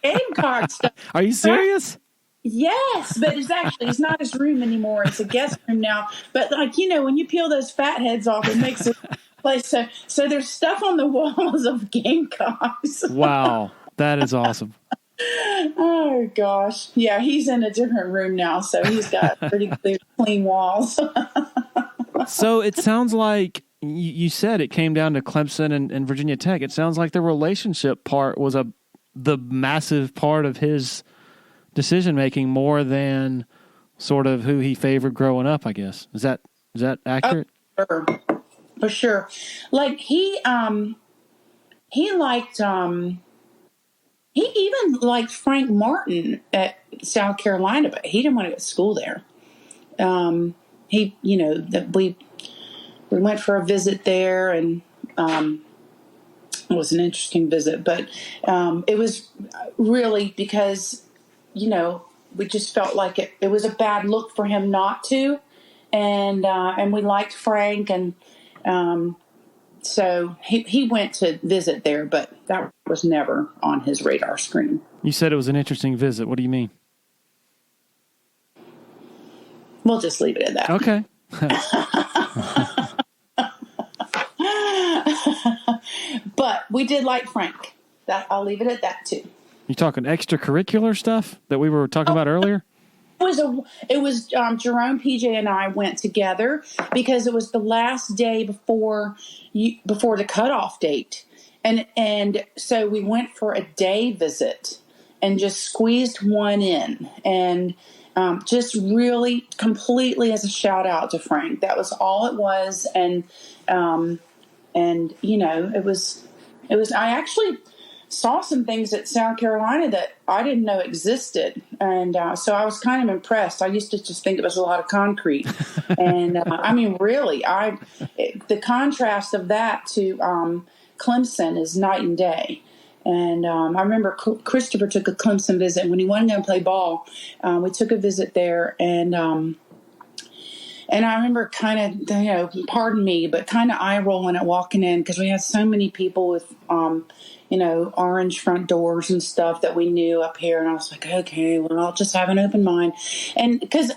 Speaker 2: Gamecock stuff.
Speaker 1: Are you serious?
Speaker 2: Yes, but it's not his room anymore. It's a guest room now. But when you peel those fat heads off, it makes a place. So there's stuff on the walls of Gamecocks.
Speaker 1: Wow, that is awesome.
Speaker 2: Oh gosh, yeah, he's in a different room now, so he's got pretty clean walls.
Speaker 1: So it sounds like you said it came down to Clemson and Virginia Tech. It sounds like the relationship part was the massive part of his decision making more than sort of who he favored growing up, I guess. Is that accurate?
Speaker 2: Oh, for sure. Like he liked he even liked Frank Martin at South Carolina, but he didn't want to go to school there. We went for a visit there, and it was an interesting visit, but it was really because we just felt like it was a bad look for him not to, and we liked Frank, and so he went to visit there, but that was never on his radar screen.
Speaker 1: You said it was an interesting visit. What do you mean?
Speaker 2: We'll just leave it at that.
Speaker 1: Okay.
Speaker 2: But we did like Frank. I'll leave it at that too.
Speaker 1: You talking extracurricular stuff that we were talking about earlier?
Speaker 2: It was Jerome, PJ, and I went together because it was the last day before the cutoff date, and so we went for a day visit and just squeezed one in, and Just really completely as a shout out to Frank. That was all it was. And it was, I actually saw some things at South Carolina that I didn't know existed. And so I was kind of impressed. I used to just think it was a lot of concrete. And I mean, really, the contrast of that to Clemson is night and day. And I remember Christopher took a Clemson visit. When he wanted to go play ball, we took a visit there. And I remember kind of, pardon me, but kind of eye rolling at walking in because we had so many people with, orange front doors and stuff that we knew up here. And I was like, okay, well, I'll just have an open mind. And because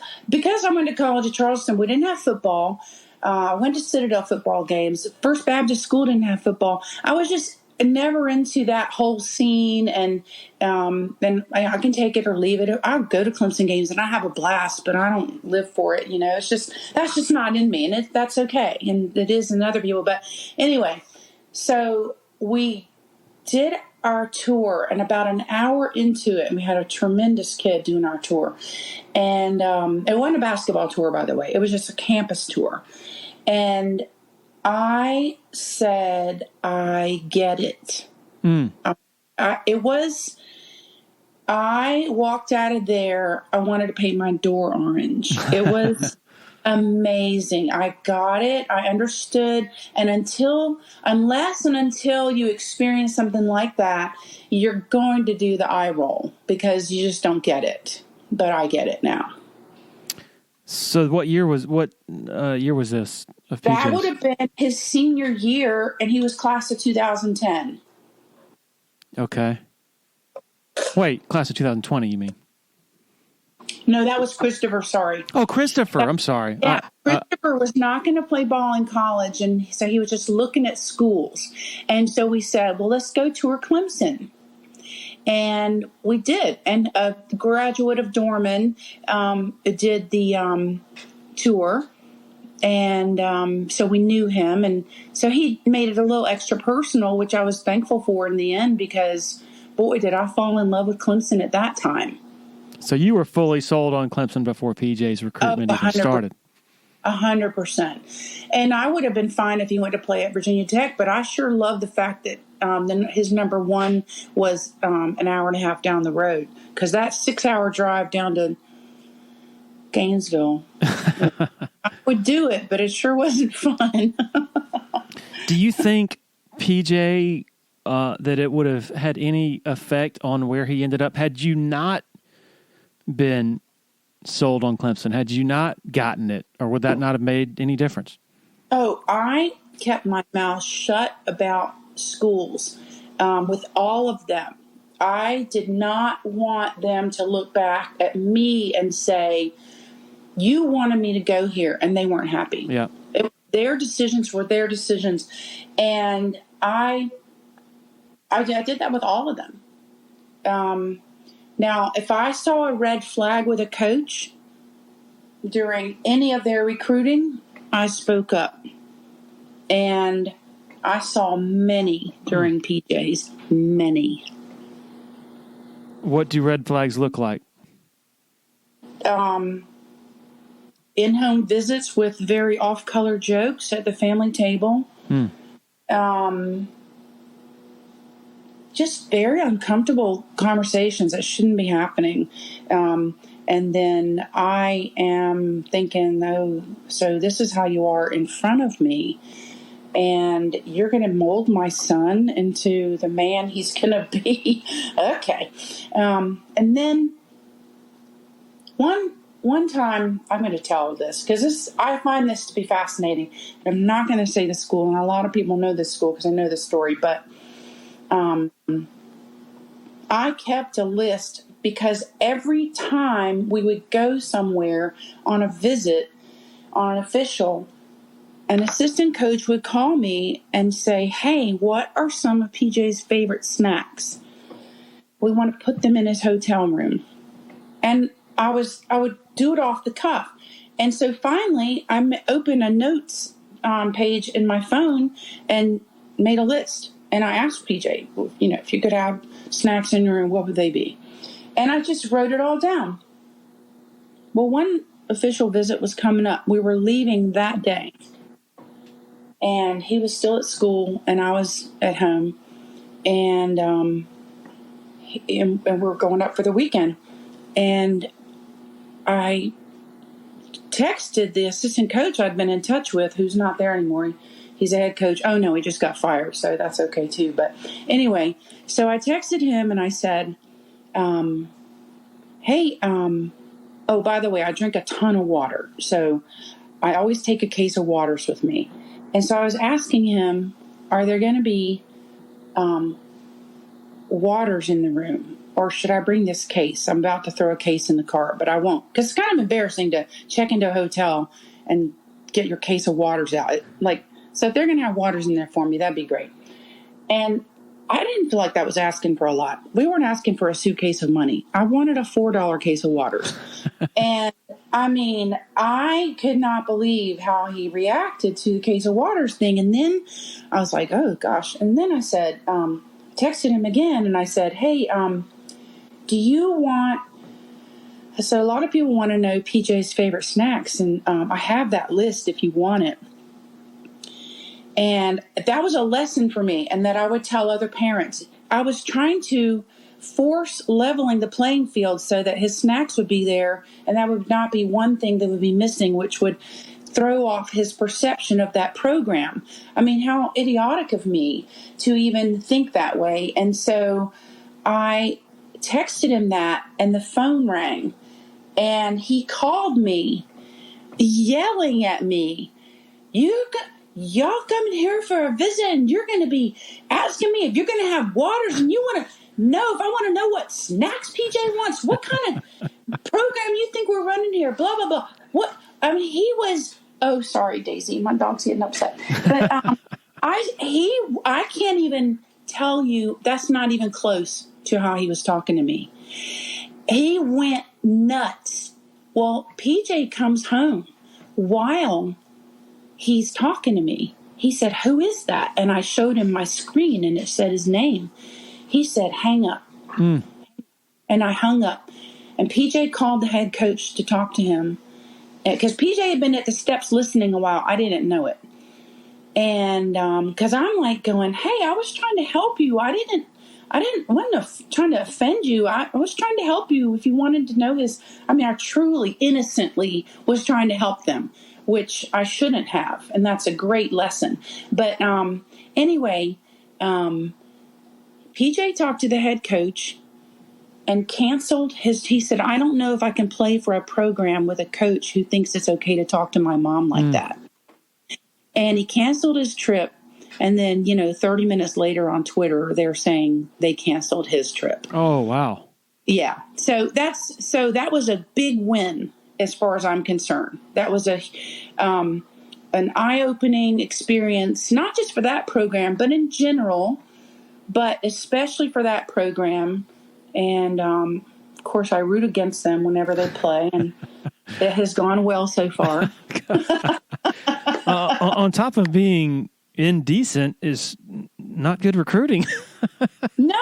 Speaker 2: I went to College of Charleston, we didn't have football. I went to Citadel football games. First Baptist School didn't have football. I was just never into that whole scene, and I can take it or leave it. I'll go to Clemson games and I have a blast, but I don't live for it. It's just, that's just not in me, and that's okay. And it is in other people. But anyway, so we did our tour, and about an hour into it, we had a tremendous kid doing our tour. And it wasn't a basketball tour, by the way. It was just a campus tour. And I said, I get it. I walked out of there. I wanted to paint my door orange. It was amazing. I got it. I understood. And unless you experience something like that, you're going to do the eye roll because you just don't get it. But I get it now.
Speaker 1: So what year was this?
Speaker 2: That would have been his senior year, and he was class of 2010.
Speaker 1: Okay. Wait, class of 2020, you mean?
Speaker 2: No, that was Christopher, sorry.
Speaker 1: Oh, Christopher, I'm sorry.
Speaker 2: Yeah, Christopher was not going to play ball in college, and so he was just looking at schools. And so we said, well, let's go tour Clemson. And we did. And a graduate of Dorman did the tour. And so we knew him. And so he made it a little extra personal, which I was thankful for in the end because, boy, did I fall in love with Clemson at that time.
Speaker 1: So you were fully sold on Clemson before PJ's recruitment even started.
Speaker 2: 100%. And I would have been fine if he went to play at Virginia Tech, but I sure love the fact that his number one was an hour and a half down the road, because that 6-hour drive down to Gainesville, I would do it, but it sure wasn't fun.
Speaker 1: Do you think, PJ, that it would have had any effect on where he ended up had you not been sold on Clemson? Had you not gotten it, or would that not have made any difference? Oh,
Speaker 2: I kept my mouth shut about schools with all of them. I did not want them to look back at me and say, you wanted me to go here, and they weren't happy.
Speaker 1: Yeah.
Speaker 2: Their decisions were their decisions. And I did that with all of them. Now, if I saw a red flag with a coach during any of their recruiting, I spoke up. And I saw many during PJ's, many.
Speaker 1: What do red flags look like?
Speaker 2: In-home visits with very off-color jokes at the family table. Just very uncomfortable conversations that shouldn't be happening. And then I am thinking, oh, so this is how you are in front of me. And you're going to mold my son into the man he's going to be. Okay. And then one time, I'm going to tell this because I find this to be fascinating. I'm not going to say the school, and a lot of people know this school because I know this story, but I kept a list because every time we would go somewhere on a visit on an official, an assistant coach would call me and say, hey, what are some of PJ's favorite snacks? We want to put them in his hotel room. And I would do it off the cuff. And so finally, I opened a notes page in my phone and made a list. And I asked PJ, if you could have snacks in your room, what would they be? And I just wrote it all down. Well, one official visit was coming up. We were leaving that day. And he was still at school, and I was at home. And we're going up for the weekend. And I texted the assistant coach I'd been in touch with, who's not there anymore. He's a head coach. Oh, no, he just got fired, so that's okay, too. But anyway, so I texted him, and I said, hey, oh, by the way, I drink a ton of water. So I always take a case of waters with me. And so I was asking him, are there going to be waters in the room? Or should I bring this case? I'm about to throw a case in the cart, but I won't. Because it's kind of embarrassing to check into a hotel and get your case of waters out. So if they're going to have waters in there for me, that'd be great. And I didn't feel like that was asking for a lot. We weren't asking for a suitcase of money. I wanted a $4 case of waters. And I mean, I could not believe how he reacted to the case of waters thing. And then I was like, oh gosh. And then I said, texted him again, and I said, hey, do you want, so a lot of people want to know PJ's favorite snacks. And I have that list if you want it. And that was a lesson for me, and that I would tell other parents. I was trying to force leveling the playing field so that his snacks would be there, and that would not be one thing that would be missing, which would throw off his perception of that program. I mean, how idiotic of me to even think that way. And so I texted him that, and the phone rang, and he called me yelling at me, y'all coming here for a visit, and you're going to be asking me if you're going to have waters, and you want to know if I want to know what snacks PJ wants, what kind of program you think we're running here, blah, blah, blah. What? I mean, he was, oh, sorry, Daisy, my dog's getting upset. But I can't even tell you, that's not even close to how he was talking to me. He went nuts. Well, PJ comes home while he's talking to me. He said, who is that? And I showed him my screen, and it said his name. He said, hang up. And I hung up. And PJ called the head coach to talk to him. Because PJ had been at the steps listening a while. I didn't know it. And because I'm like going, hey, I was trying to help you. I wasn't trying to offend you. I was trying to help you if you wanted to know this. I mean, I truly, innocently was trying to help them, which I shouldn't have. And that's a great lesson. But anyway, PJ talked to the head coach and canceled he said, I don't know if I can play for a program with a coach who thinks it's okay to talk to my mom like that. And he canceled his trip. And then, 30 minutes later on Twitter, they're saying they canceled his trip.
Speaker 1: Oh, wow.
Speaker 2: Yeah. So that was a big win as far as I'm concerned. That was an eye-opening experience, not just for that program, but in general, but especially for that program. And, of course, I root against them whenever they play, and it has gone well so far.
Speaker 1: On top of being indecent is not good recruiting.
Speaker 2: No,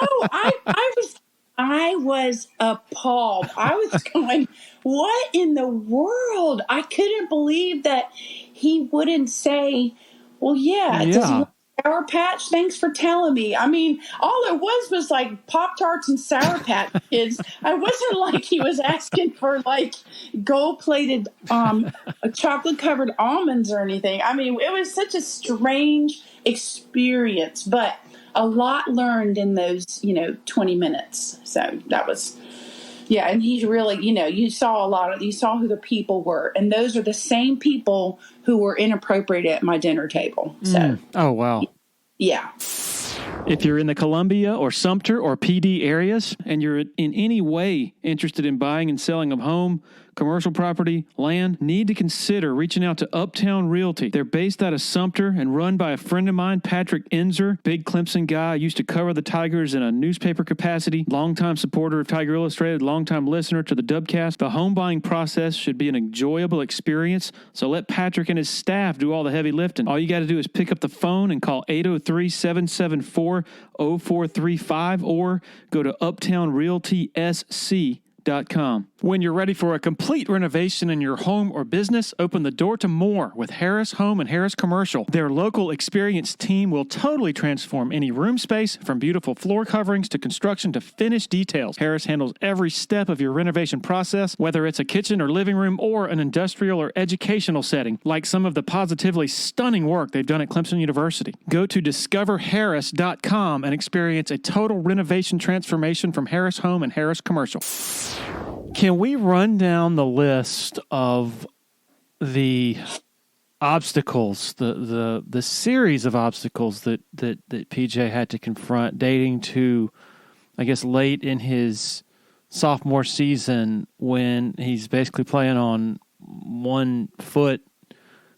Speaker 2: I was appalled. I was going, what in the world? I couldn't believe that he wouldn't say, well, yeah. Does he want Sour Patch? Thanks for telling me. I mean, all it was like Pop-Tarts and Sour Patch Kids. I wasn't like he was asking for like gold-plated chocolate-covered almonds or anything. I mean, it was such a strange experience, but a lot learned in those, 20 minutes. So that was, yeah. And he's really, you saw who the people were. And those are the same people who were inappropriate at my dinner table. So,
Speaker 1: oh, wow.
Speaker 2: Yeah.
Speaker 1: If you're in the Columbia or Sumter or PD areas and you're in any way interested in buying and selling a home, commercial property, land, need to consider reaching out to Uptown Realty. They're based out of Sumter and run by a friend of mine, Patrick Enzer, big Clemson guy. Used to cover the Tigers in a newspaper capacity, longtime supporter of Tiger Illustrated, longtime listener to the Dubcast. The home buying process should be an enjoyable experience, so let Patrick and his staff do all the heavy lifting. All you got to do is pick up the phone and call 803-774-0435 or go to uptownrealtysc.com. harrishomeandharriscommercial.com. When you're ready for a complete renovation in your home or business, open the door to more with Harris Home and Harris Commercial. Their local experienced team will totally transform any room space, from beautiful floor coverings to construction to finished details. Harris handles every step of your renovation process, whether it's a kitchen or living room or an industrial or educational setting, like some of the positively stunning work they've done at Clemson University. Go to discoverharris.com and experience a total renovation transformation from Harris Home and Harris Commercial. Can we run down the list of the obstacles, the series of obstacles that PJ had to confront, dating to, I guess, late in his sophomore season, when he's basically playing on one foot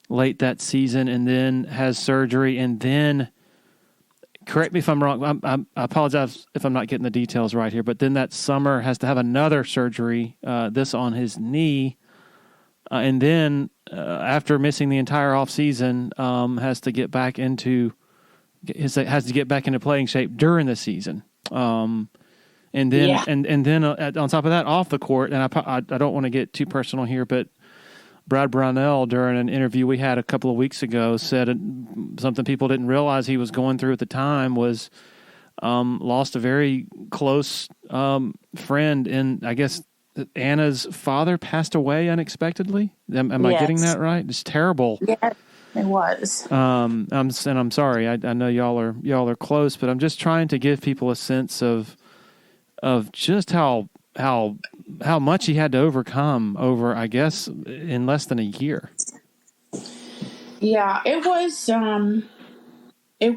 Speaker 1: late that season, and then has surgery, and then, correct me if I'm wrong, I apologize if I'm not getting the details right here, but then that summer has to have another surgery, this on his knee, and then after missing the entire offseason, has to get back into playing shape during the season. And then and then on top of that, off the court, and I don't want to get too personal here, but Brad Brownell, during an interview we had a couple of weeks ago, said something people didn't realize he was going through at the time was lost a very close friend, and I guess Anna's father passed away unexpectedly. Am I getting that right? It's terrible.
Speaker 2: Yeah, it was.
Speaker 1: I'm sorry. I know y'all are close, but I'm just trying to give people a sense of just how much he had to overcome over, I guess, in less than a year.
Speaker 2: Yeah, it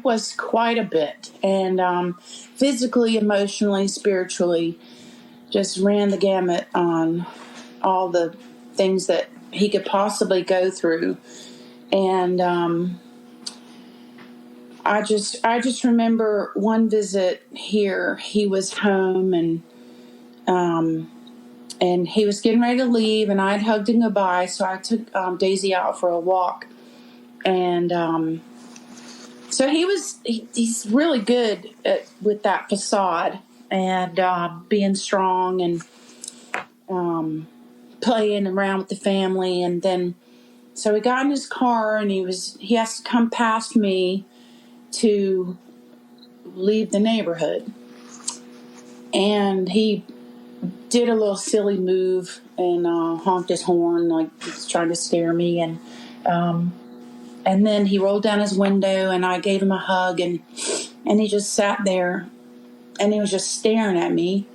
Speaker 2: was quite a bit, and physically, emotionally, spiritually, just ran the gamut on all the things that he could possibly go through. And I just remember one visit here. He was home, and he was getting ready to leave, and I had hugged him goodbye. So I took Daisy out for a walk, and so he's really good with that facade and being strong and playing around with the family. And then so he got in his car, and he has to come past me to leave the neighborhood, and he did a little silly move and honked his horn like he was trying to scare me, and then he rolled down his window, and I gave him a hug, and he just sat there, and he was just staring at me.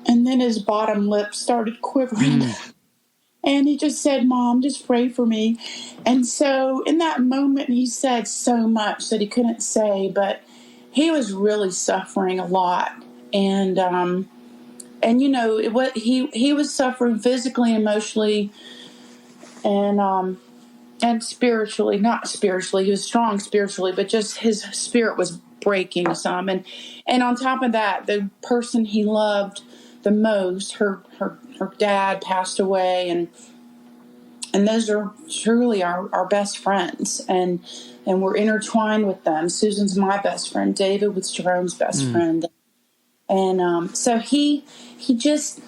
Speaker 2: And then his bottom lip started quivering. And he just said, "Mom, just pray for me." And so in that moment, he said so much that he couldn't say, but he was really suffering a lot. And you know, he was suffering physically, emotionally, and spiritually. Not spiritually, he was strong spiritually, but just his spirit was breaking some. And on top of that, the person he loved the most, her dad, passed away, and those are truly our best friends, and we're intertwined with them. Susan's my best friend. David was Jerome's best friend, and so he just,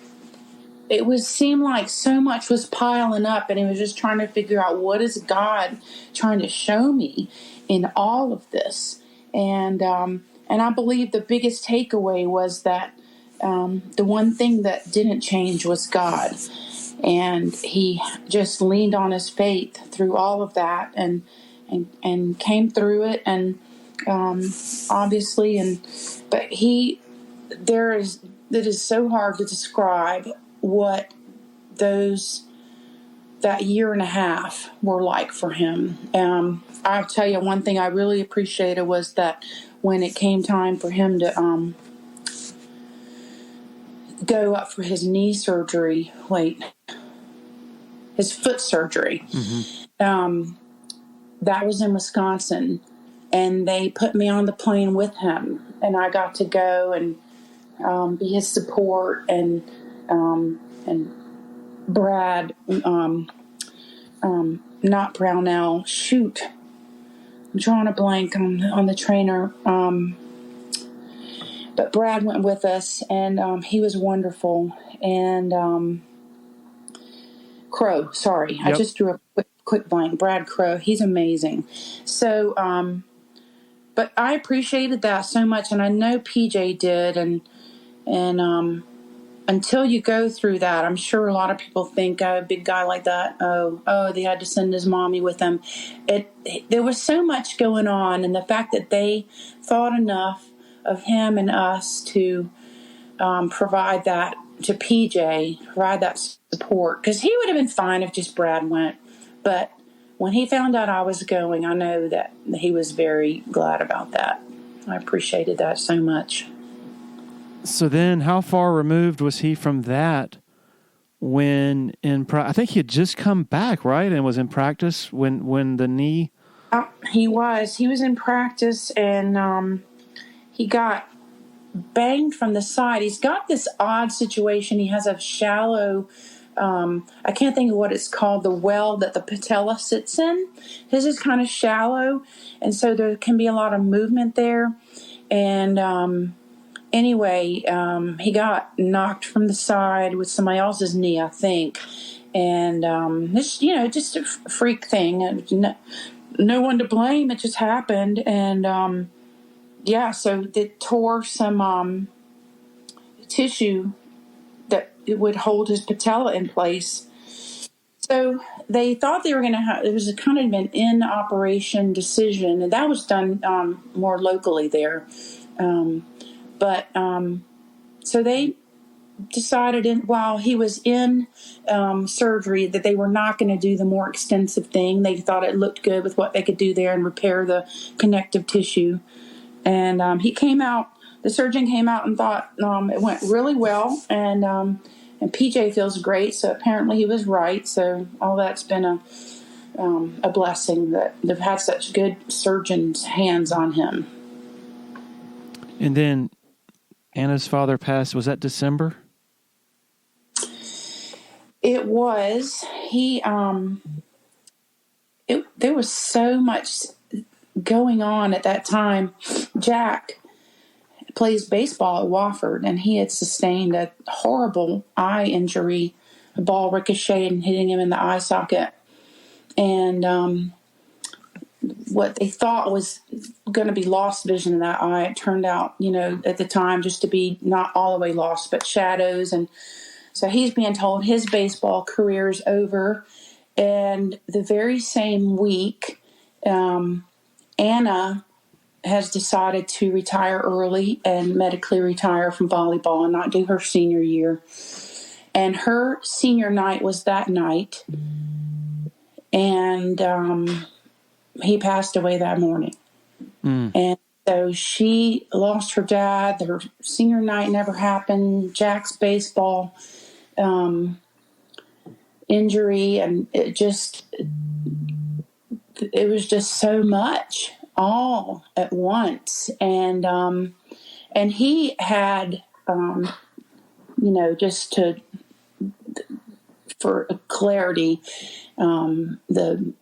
Speaker 2: seemed like so much was piling up, and he was just trying to figure out, what is God trying to show me in all of this? And I believe the biggest takeaway was that the one thing that didn't change was God. And he just leaned on his faith through all of that, and came through it. And obviously, but it is so hard to describe what that year and a half were like for him. I'll tell you, one thing I really appreciated was that when it came time for him to go up for his knee surgery, his foot surgery, that was in Wisconsin, and they put me on the plane with him, and I got to go and be his support, and Brad, not Brownell, shoot, I'm drawing a blank on the trainer, but Brad went with us, and he was wonderful. And Crow, sorry,
Speaker 1: Yep.
Speaker 2: I just drew a quick blank. Brad Crow, he's amazing. So, but I appreciated that so much, and I know PJ did, and until you go through that, I'm sure a lot of people think, oh, a big guy like that, they had to send his mommy with them. There was so much going on, and the fact that they thought enough of him and us to provide that to PJ, provide that support, because he would have been fine if just Brad went. But when he found out I was going, I know that he was very glad about that. I appreciated that so much.
Speaker 1: So then how far removed was he from that when I think he had just come back, right? And was in practice when the knee...
Speaker 2: He was in practice, and he got banged from the side. He's got this odd situation. He has a shallow, I can't think of what it's called, the well that the patella sits in. His is kind of shallow, and so there can be a lot of movement there. And anyway, he got knocked from the side with somebody else's knee, I think. And this, just a freak thing. No one to blame. It just happened. And so it tore some tissue that it would hold his patella in place. So they thought they were going to have, it was a kind of an in-operation decision, and that was done more locally there. So they decided while he was in surgery that they were not going to do the more extensive thing. They thought it looked good with what they could do there and repair the connective tissue. And he came out, the surgeon came out and thought it went really well. And PJ feels great, so apparently he was right. So all that's been a blessing that they've had such good surgeons' hands on him.
Speaker 1: And then Anna's father passed, was that December?
Speaker 2: It was. There was so much going on at that time. Jack plays baseball at Wofford, and he had sustained a horrible eye injury. A ball ricocheted and hitting him in the eye socket. And what they thought was going to be lost vision in that eye, it turned out, at the time, just to be not all the way lost, but shadows. And so he's being told his baseball career is over. And the very same week, Anna has decided to retire early and medically retire from volleyball and not do her senior year. And her senior night was that night. And he passed away that morning. And so she lost her dad. Her senior night never happened. Jack's baseball injury, and it was just so much all at once. And he had, just for clarity, the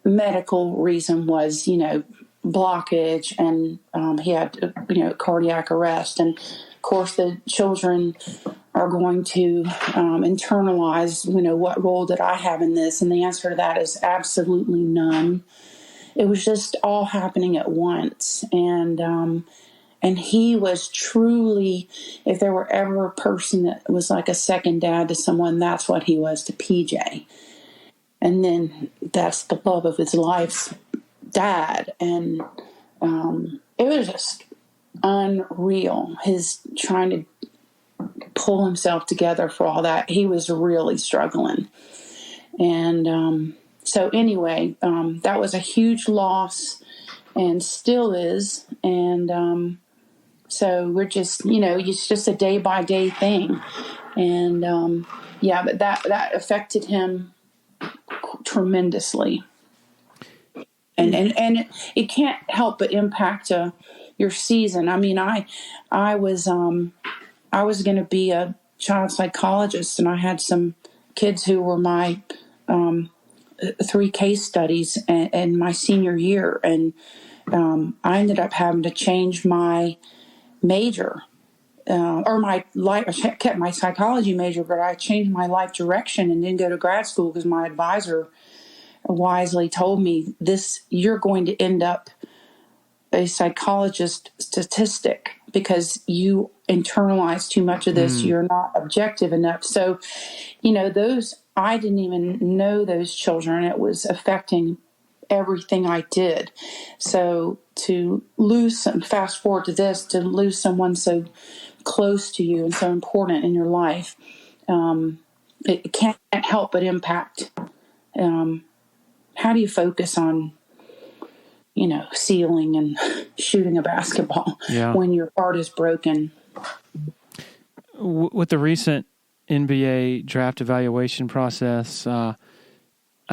Speaker 2: medical reason was, blockage, and he had, cardiac arrest. And of course the children are going to internalize, what role did I have in this? And the answer to that is absolutely none. It was just all happening at once. And he was truly, if there were ever a person that was like a second dad to someone, that's what he was to PJ. And then that's the love of his life's dad. And it was just unreal. His trying to pull himself together for all that. He was really struggling. And so anyway, that was a huge loss and still is. And so we're just, it's just a day-by-day thing. And but that affected him tremendously. And it can't help but impact your season. I mean, I was going to be a child psychologist, and I had some kids who were my 3 case studies in my senior year, and I ended up having to change my major. Or my life, I kept my psychology major, but I changed my life direction and didn't go to grad school because my advisor wisely told me you're going to end up a psychologist statistic because you internalize too much of this. You're not objective enough. So, I didn't even know those children. It was affecting everything I did. So to fast forward to this, to lose someone so close to you and so important in your life, it can't help but impact. How do you focus on, sealing and shooting a basketball when your heart is broken?
Speaker 1: With the recent NBA draft evaluation process, I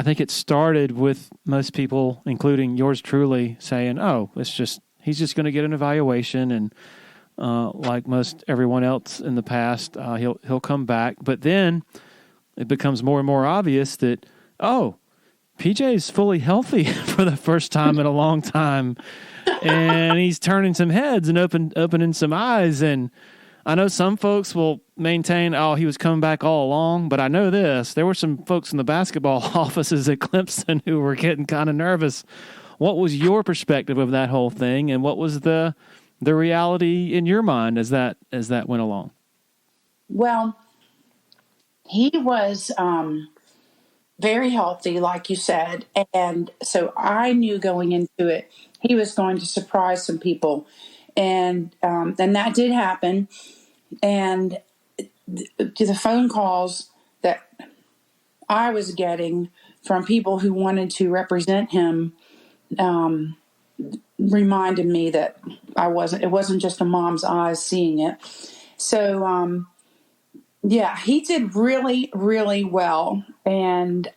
Speaker 1: think it started with most people, including yours truly, saying, "Oh, he's just going to get an evaluation," and like most everyone else in the past, he'll come back. But then it becomes more and more obvious that, PJ is fully healthy for the first time in a long time, and he's turning some heads and opening some eyes. And I know some folks will maintain, he was coming back all along, but I know this. There were some folks in the basketball offices at Clemson who were getting kind of nervous. What was your perspective of that whole thing, and what was the reality in your mind as that went along?
Speaker 2: Well, he was very healthy, like you said, and so I knew going into it he was going to surprise some people, and that did happen. And the phone calls that I was getting from people who wanted to represent him reminded me that it wasn't just a mom's eyes seeing it. So, he did really, really well. And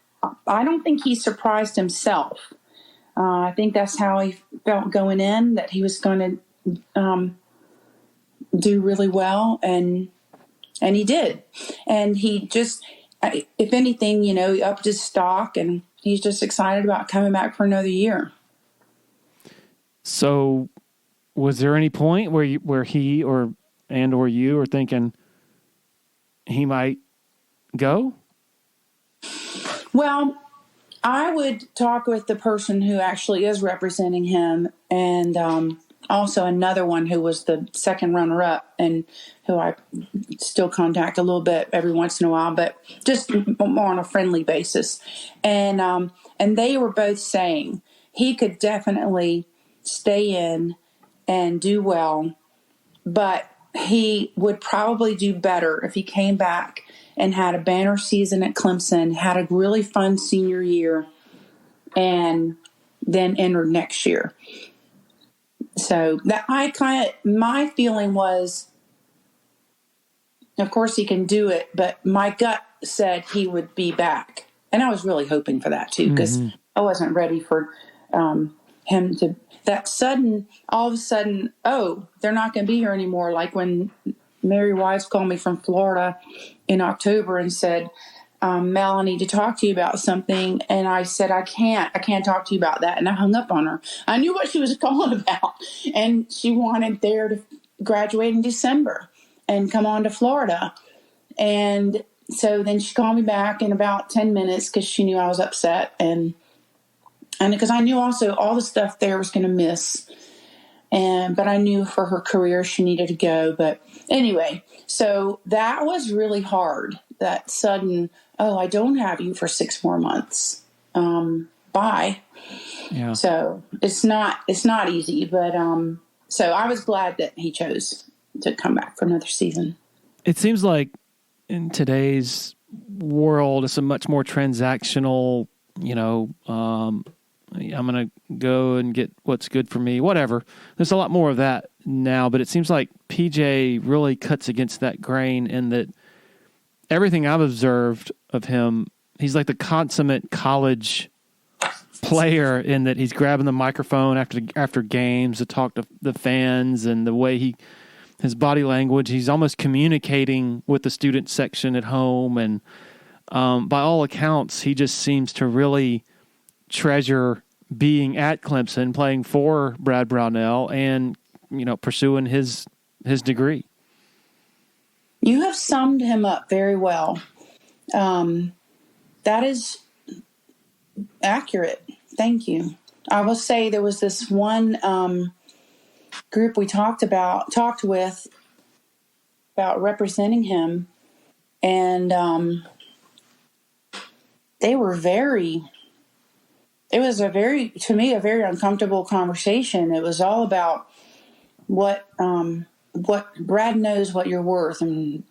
Speaker 2: I don't think he surprised himself. I think that's how he felt going in, that he was going to do really well. And he did. And he just, if anything, he upped his stock, and he's just excited about coming back for another year.
Speaker 1: So was there any point where he or you are thinking he might go?
Speaker 2: Well, I would talk with the person who actually is representing him, and also another one who was the second runner-up, and who I still contact a little bit every once in a while, but just more on a friendly basis. And they were both saying he could definitely stay in and do well, but he would probably do better if he came back and had a banner season at Clemson, had a really fun senior year, and then entered next year. So that my feeling was, of course he can do it, but my gut said he would be back. And I was really hoping for that too, because I wasn't ready for him to, all of a sudden, they're not going to be here anymore. Like when Mary Wise called me from Florida in October and said, Mel, I need to talk to you about something. And I said, I can't talk to you about that. And I hung up on her. I knew what she was calling about. And she wanted there to graduate in December and come on to Florida. And so then she called me back in about 10 minutes because she knew I was upset. And because I knew also all the stuff there was going to miss. But I knew for her career she needed to go. But anyway, so that was really hard. That sudden, I don't have you for 6 more months. Bye. Yeah. So it's not easy, but so I was glad that he chose to come back for another season.
Speaker 1: It seems like in today's world, it's a much more transactional, I'm going to go and get what's good for me, whatever. There's a lot more of that now, but it seems like PJ really cuts against that grain in that everything I've observed of him, he's like the consummate college player in that he's grabbing the microphone after games to talk to the fans, and the way his body language, he's almost communicating with the student section at home. And by all accounts, he just seems to really treasure being at Clemson, playing for Brad Brownell, and pursuing his his degree.
Speaker 2: You have summed him up very well. That is accurate. Thank you. I will say there was this one group we talked with about representing him, and they were it was to me, a very uncomfortable conversation. It was all about what Brad knows what you're worth, and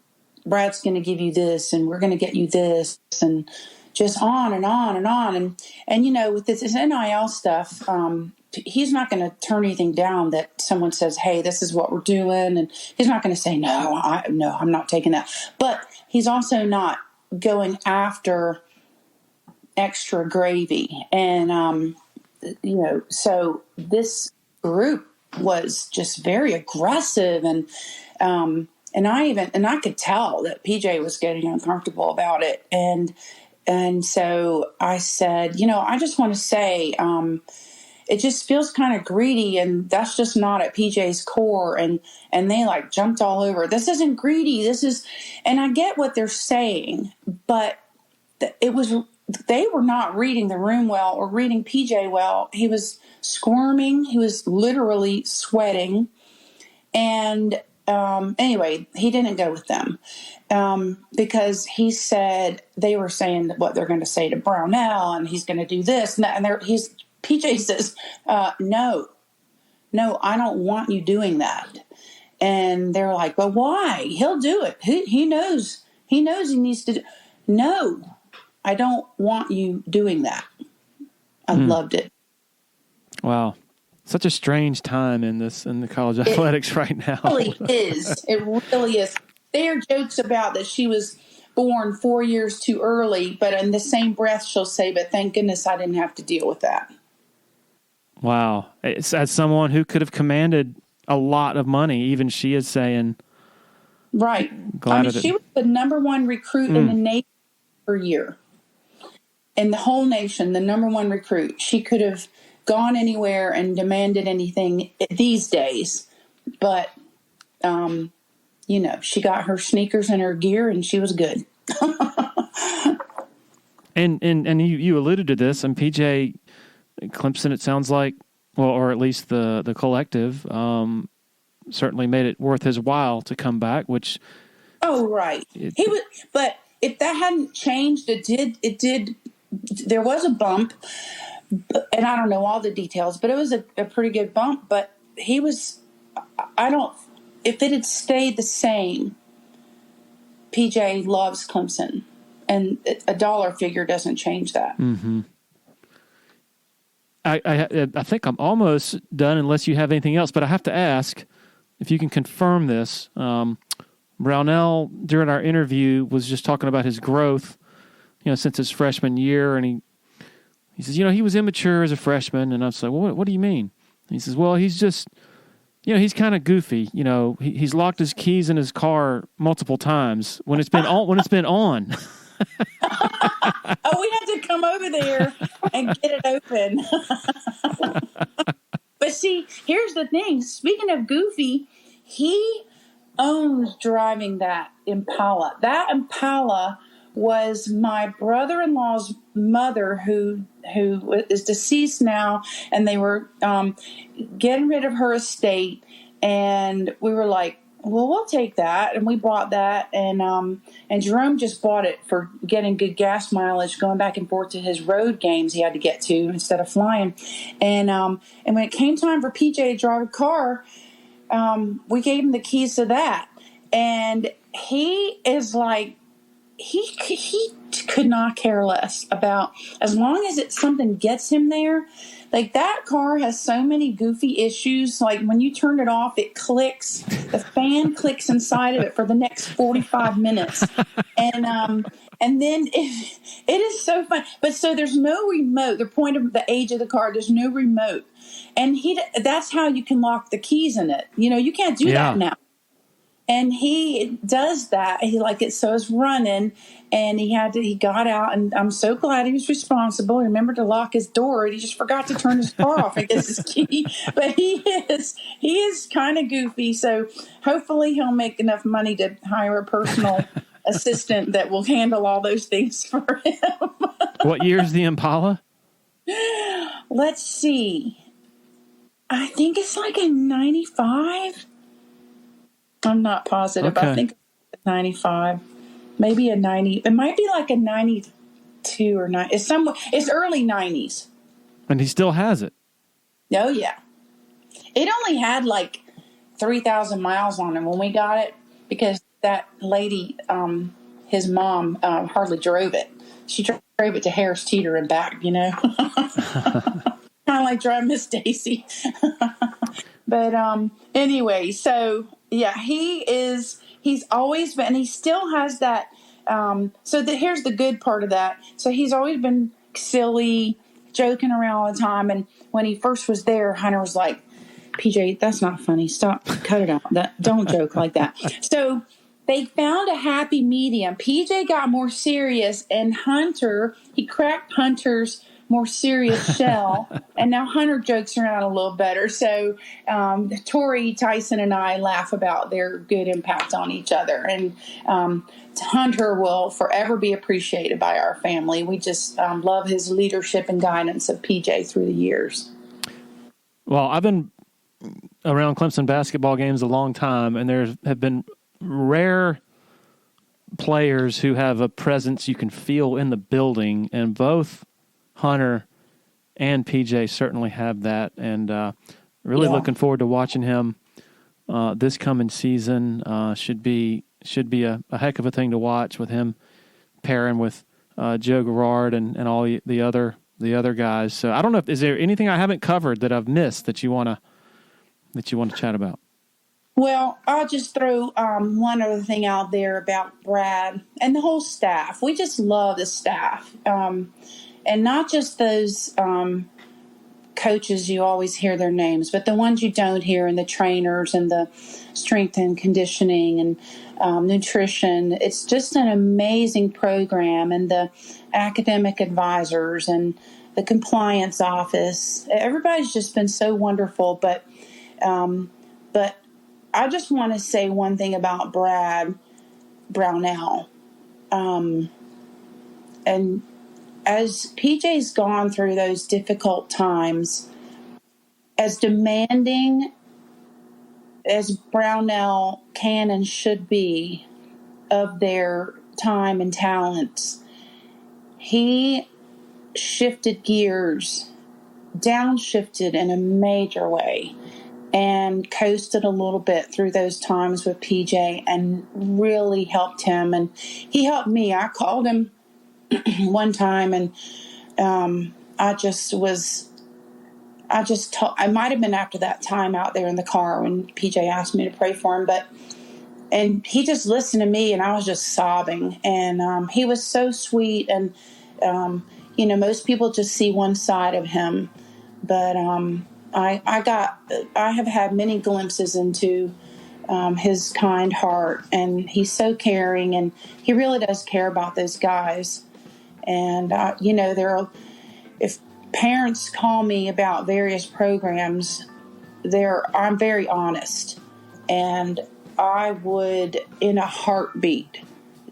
Speaker 2: Brad's going to give you this, and we're going to get you this, and just on and on and on. And with this NIL stuff, he's not going to turn anything down that someone says, hey, this is what we're doing. And he's not going to say, no, I'm not taking that. But he's also not going after extra gravy. And, so this group was just very aggressive, and I could tell that PJ was getting uncomfortable about it. And so I said, I just want to say, it just feels kind of greedy, and that's just not at PJ's core. And they jumped all over. This isn't greedy. And I get what they're saying, but they were not reading the room well or reading PJ well. He was squirming. He was literally sweating. And anyway, he didn't go with them because he said they were saying what they're going to say to Brownell, and he's going to do this and that. And PJ says, no, I don't want you doing that. And they're like, but why? He'll do it. He knows he needs to do. No, I don't want you doing that. I loved it.
Speaker 1: Wow. Such a strange time in the college athletics right now.
Speaker 2: It really is. There are jokes about that she was born 4 years too early, but in the same breath she'll say, but thank goodness I didn't have to deal with that.
Speaker 1: Wow. It's, as someone who could have commanded a lot of money, even she is saying.
Speaker 2: Right. She was the number one recruit in the nation per year. In the whole nation, the number one recruit. She could have gone anywhere and demanded anything these days, but she got her sneakers and her gear, and she was good.
Speaker 1: and you alluded to this, and PJ, Clemson, it sounds like, well, or at least the collective certainly made it worth his while to come back. Which,
Speaker 2: right, he was, but if that hadn't changed, it did. There was a bump. And I don't know all the details, but it was a pretty good bump. But if it had stayed the same, PJ loves Clemson, and a dollar figure doesn't change that.
Speaker 1: Mm-hmm. I think I'm almost done unless you have anything else, but I have to ask if you can confirm this. Brownell, during our interview, was just talking about his growth, since his freshman year, and he says, he was immature as a freshman. And I was like, well, what do you mean? And he says, well, he's just, he's kind of goofy. He's locked his keys in his car multiple times when it's been on.
Speaker 2: We had to come over there and get it open. But see, here's the thing. Speaking of goofy, he owns driving that Impala. That Impala was my brother-in-law's mother, who is deceased now, and they were getting rid of her estate, and we were like, well, we'll take that, and we bought that, and Jerome just bought it for getting good gas mileage, going back and forth to his road games he had to get to instead of flying, and when it came time for PJ to drive a car, we gave him the keys to that, and he is like, he could not care less about, as long as something gets him there. Like, that car has so many goofy issues. Like, when you turn it off, it clicks. The fan clicks inside of it for the next 45 minutes. And then it is so fun. But so there's no remote. The point of the age of the car, there's no remote. And that's how you can lock the keys in it. You can't do that now. And he does that. He like it. So it's running, and he got out, and I'm so glad he was responsible. He remembered to lock his door, and he just forgot to turn his car off. I guess is key. But he is kind of goofy. So hopefully he'll make enough money to hire a personal assistant that will handle all those things for him.
Speaker 1: What year is the Impala?
Speaker 2: Let's see. I think it's like a 95. I'm not positive.
Speaker 1: Okay.
Speaker 2: I think it's 95, maybe a 90. It might be like a 92 or 9. It's early 90s.
Speaker 1: And he still has it.
Speaker 2: Oh yeah. It only had like 3,000 miles on it when we got it because that lady, his mom, hardly drove it. She drove it to Harris Teeter and back, you know. Kind of like driving Miss Daisy. But anyway, so yeah, he's always been, and he still has that. Here's the good part of that. So he's always been silly, joking around all the time. And when he first was there, Hunter was like, PJ, that's not funny. Stop, cut it out. Don't joke like that. So they found a happy medium. PJ got more serious, and he cracked Hunter's more serious shell, and now Hunter jokes around a little better. So Tori, Tyson, and I laugh about their good impact on each other, and Hunter will forever be appreciated by our family. We just love his leadership and guidance of PJ through the years.
Speaker 1: Well, I've been around Clemson basketball games a long time, and there have been rare players who have a presence you can feel in the building, and both Hunter and PJ certainly have that, and really looking forward to watching him this coming season. Should be a heck of a thing to watch with him pairing with Joe Garrard and all the other guys. So I don't know, is there anything I haven't covered that I've missed that you want to chat about?
Speaker 2: Well, I'll just throw one other thing out there about Brad and the whole staff. We just love the staff. And not just those coaches you always hear their names, but the ones you don't hear, and the trainers and the strength and conditioning and nutrition. It's just an amazing program, and the academic advisors and the compliance office. Everybody's just been so wonderful. But I just want to say one thing about Brad Brownell. And as PJ's gone through those difficult times, as demanding as Brownell can and should be of their time and talents, he shifted gears, downshifted in a major way, and coasted a little bit through those times with PJ and really helped him. And he helped me. I called him one time, and I might have been after that time out there in the car when PJ asked me to pray for him, and he just listened to me, and I was just sobbing. And he was so sweet, and most people just see one side of him, but I have had many glimpses into his kind heart, and he's so caring, and he really does care about those guys. And, if parents call me about various programs, I'm very honest. And I would, in a heartbeat,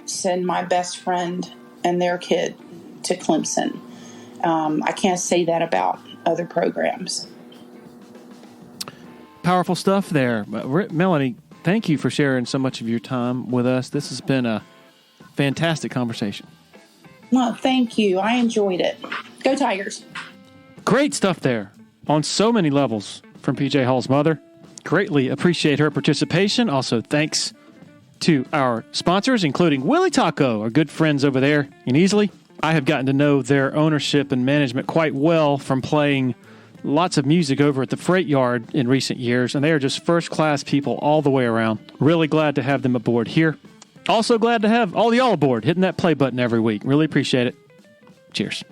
Speaker 2: send my best friend and their kid to Clemson. I can't say that about other programs.
Speaker 1: Powerful stuff there. Melanie, thank you for sharing so much of your time with us. This has been a fantastic conversation.
Speaker 2: Well, thank you. I enjoyed it. Go Tigers.
Speaker 1: Great stuff there on so many levels from PJ Hall's mother. Greatly appreciate her participation. Also, thanks to our sponsors, including Willie Taco, our good friends over there in Easley. I have gotten to know their ownership and management quite well from playing lots of music over at the Freight Yard in recent years, and they are just first-class people all the way around. Really glad to have them aboard here. Also glad to have all y'all aboard, hitting that play button every week. Really appreciate it. Cheers.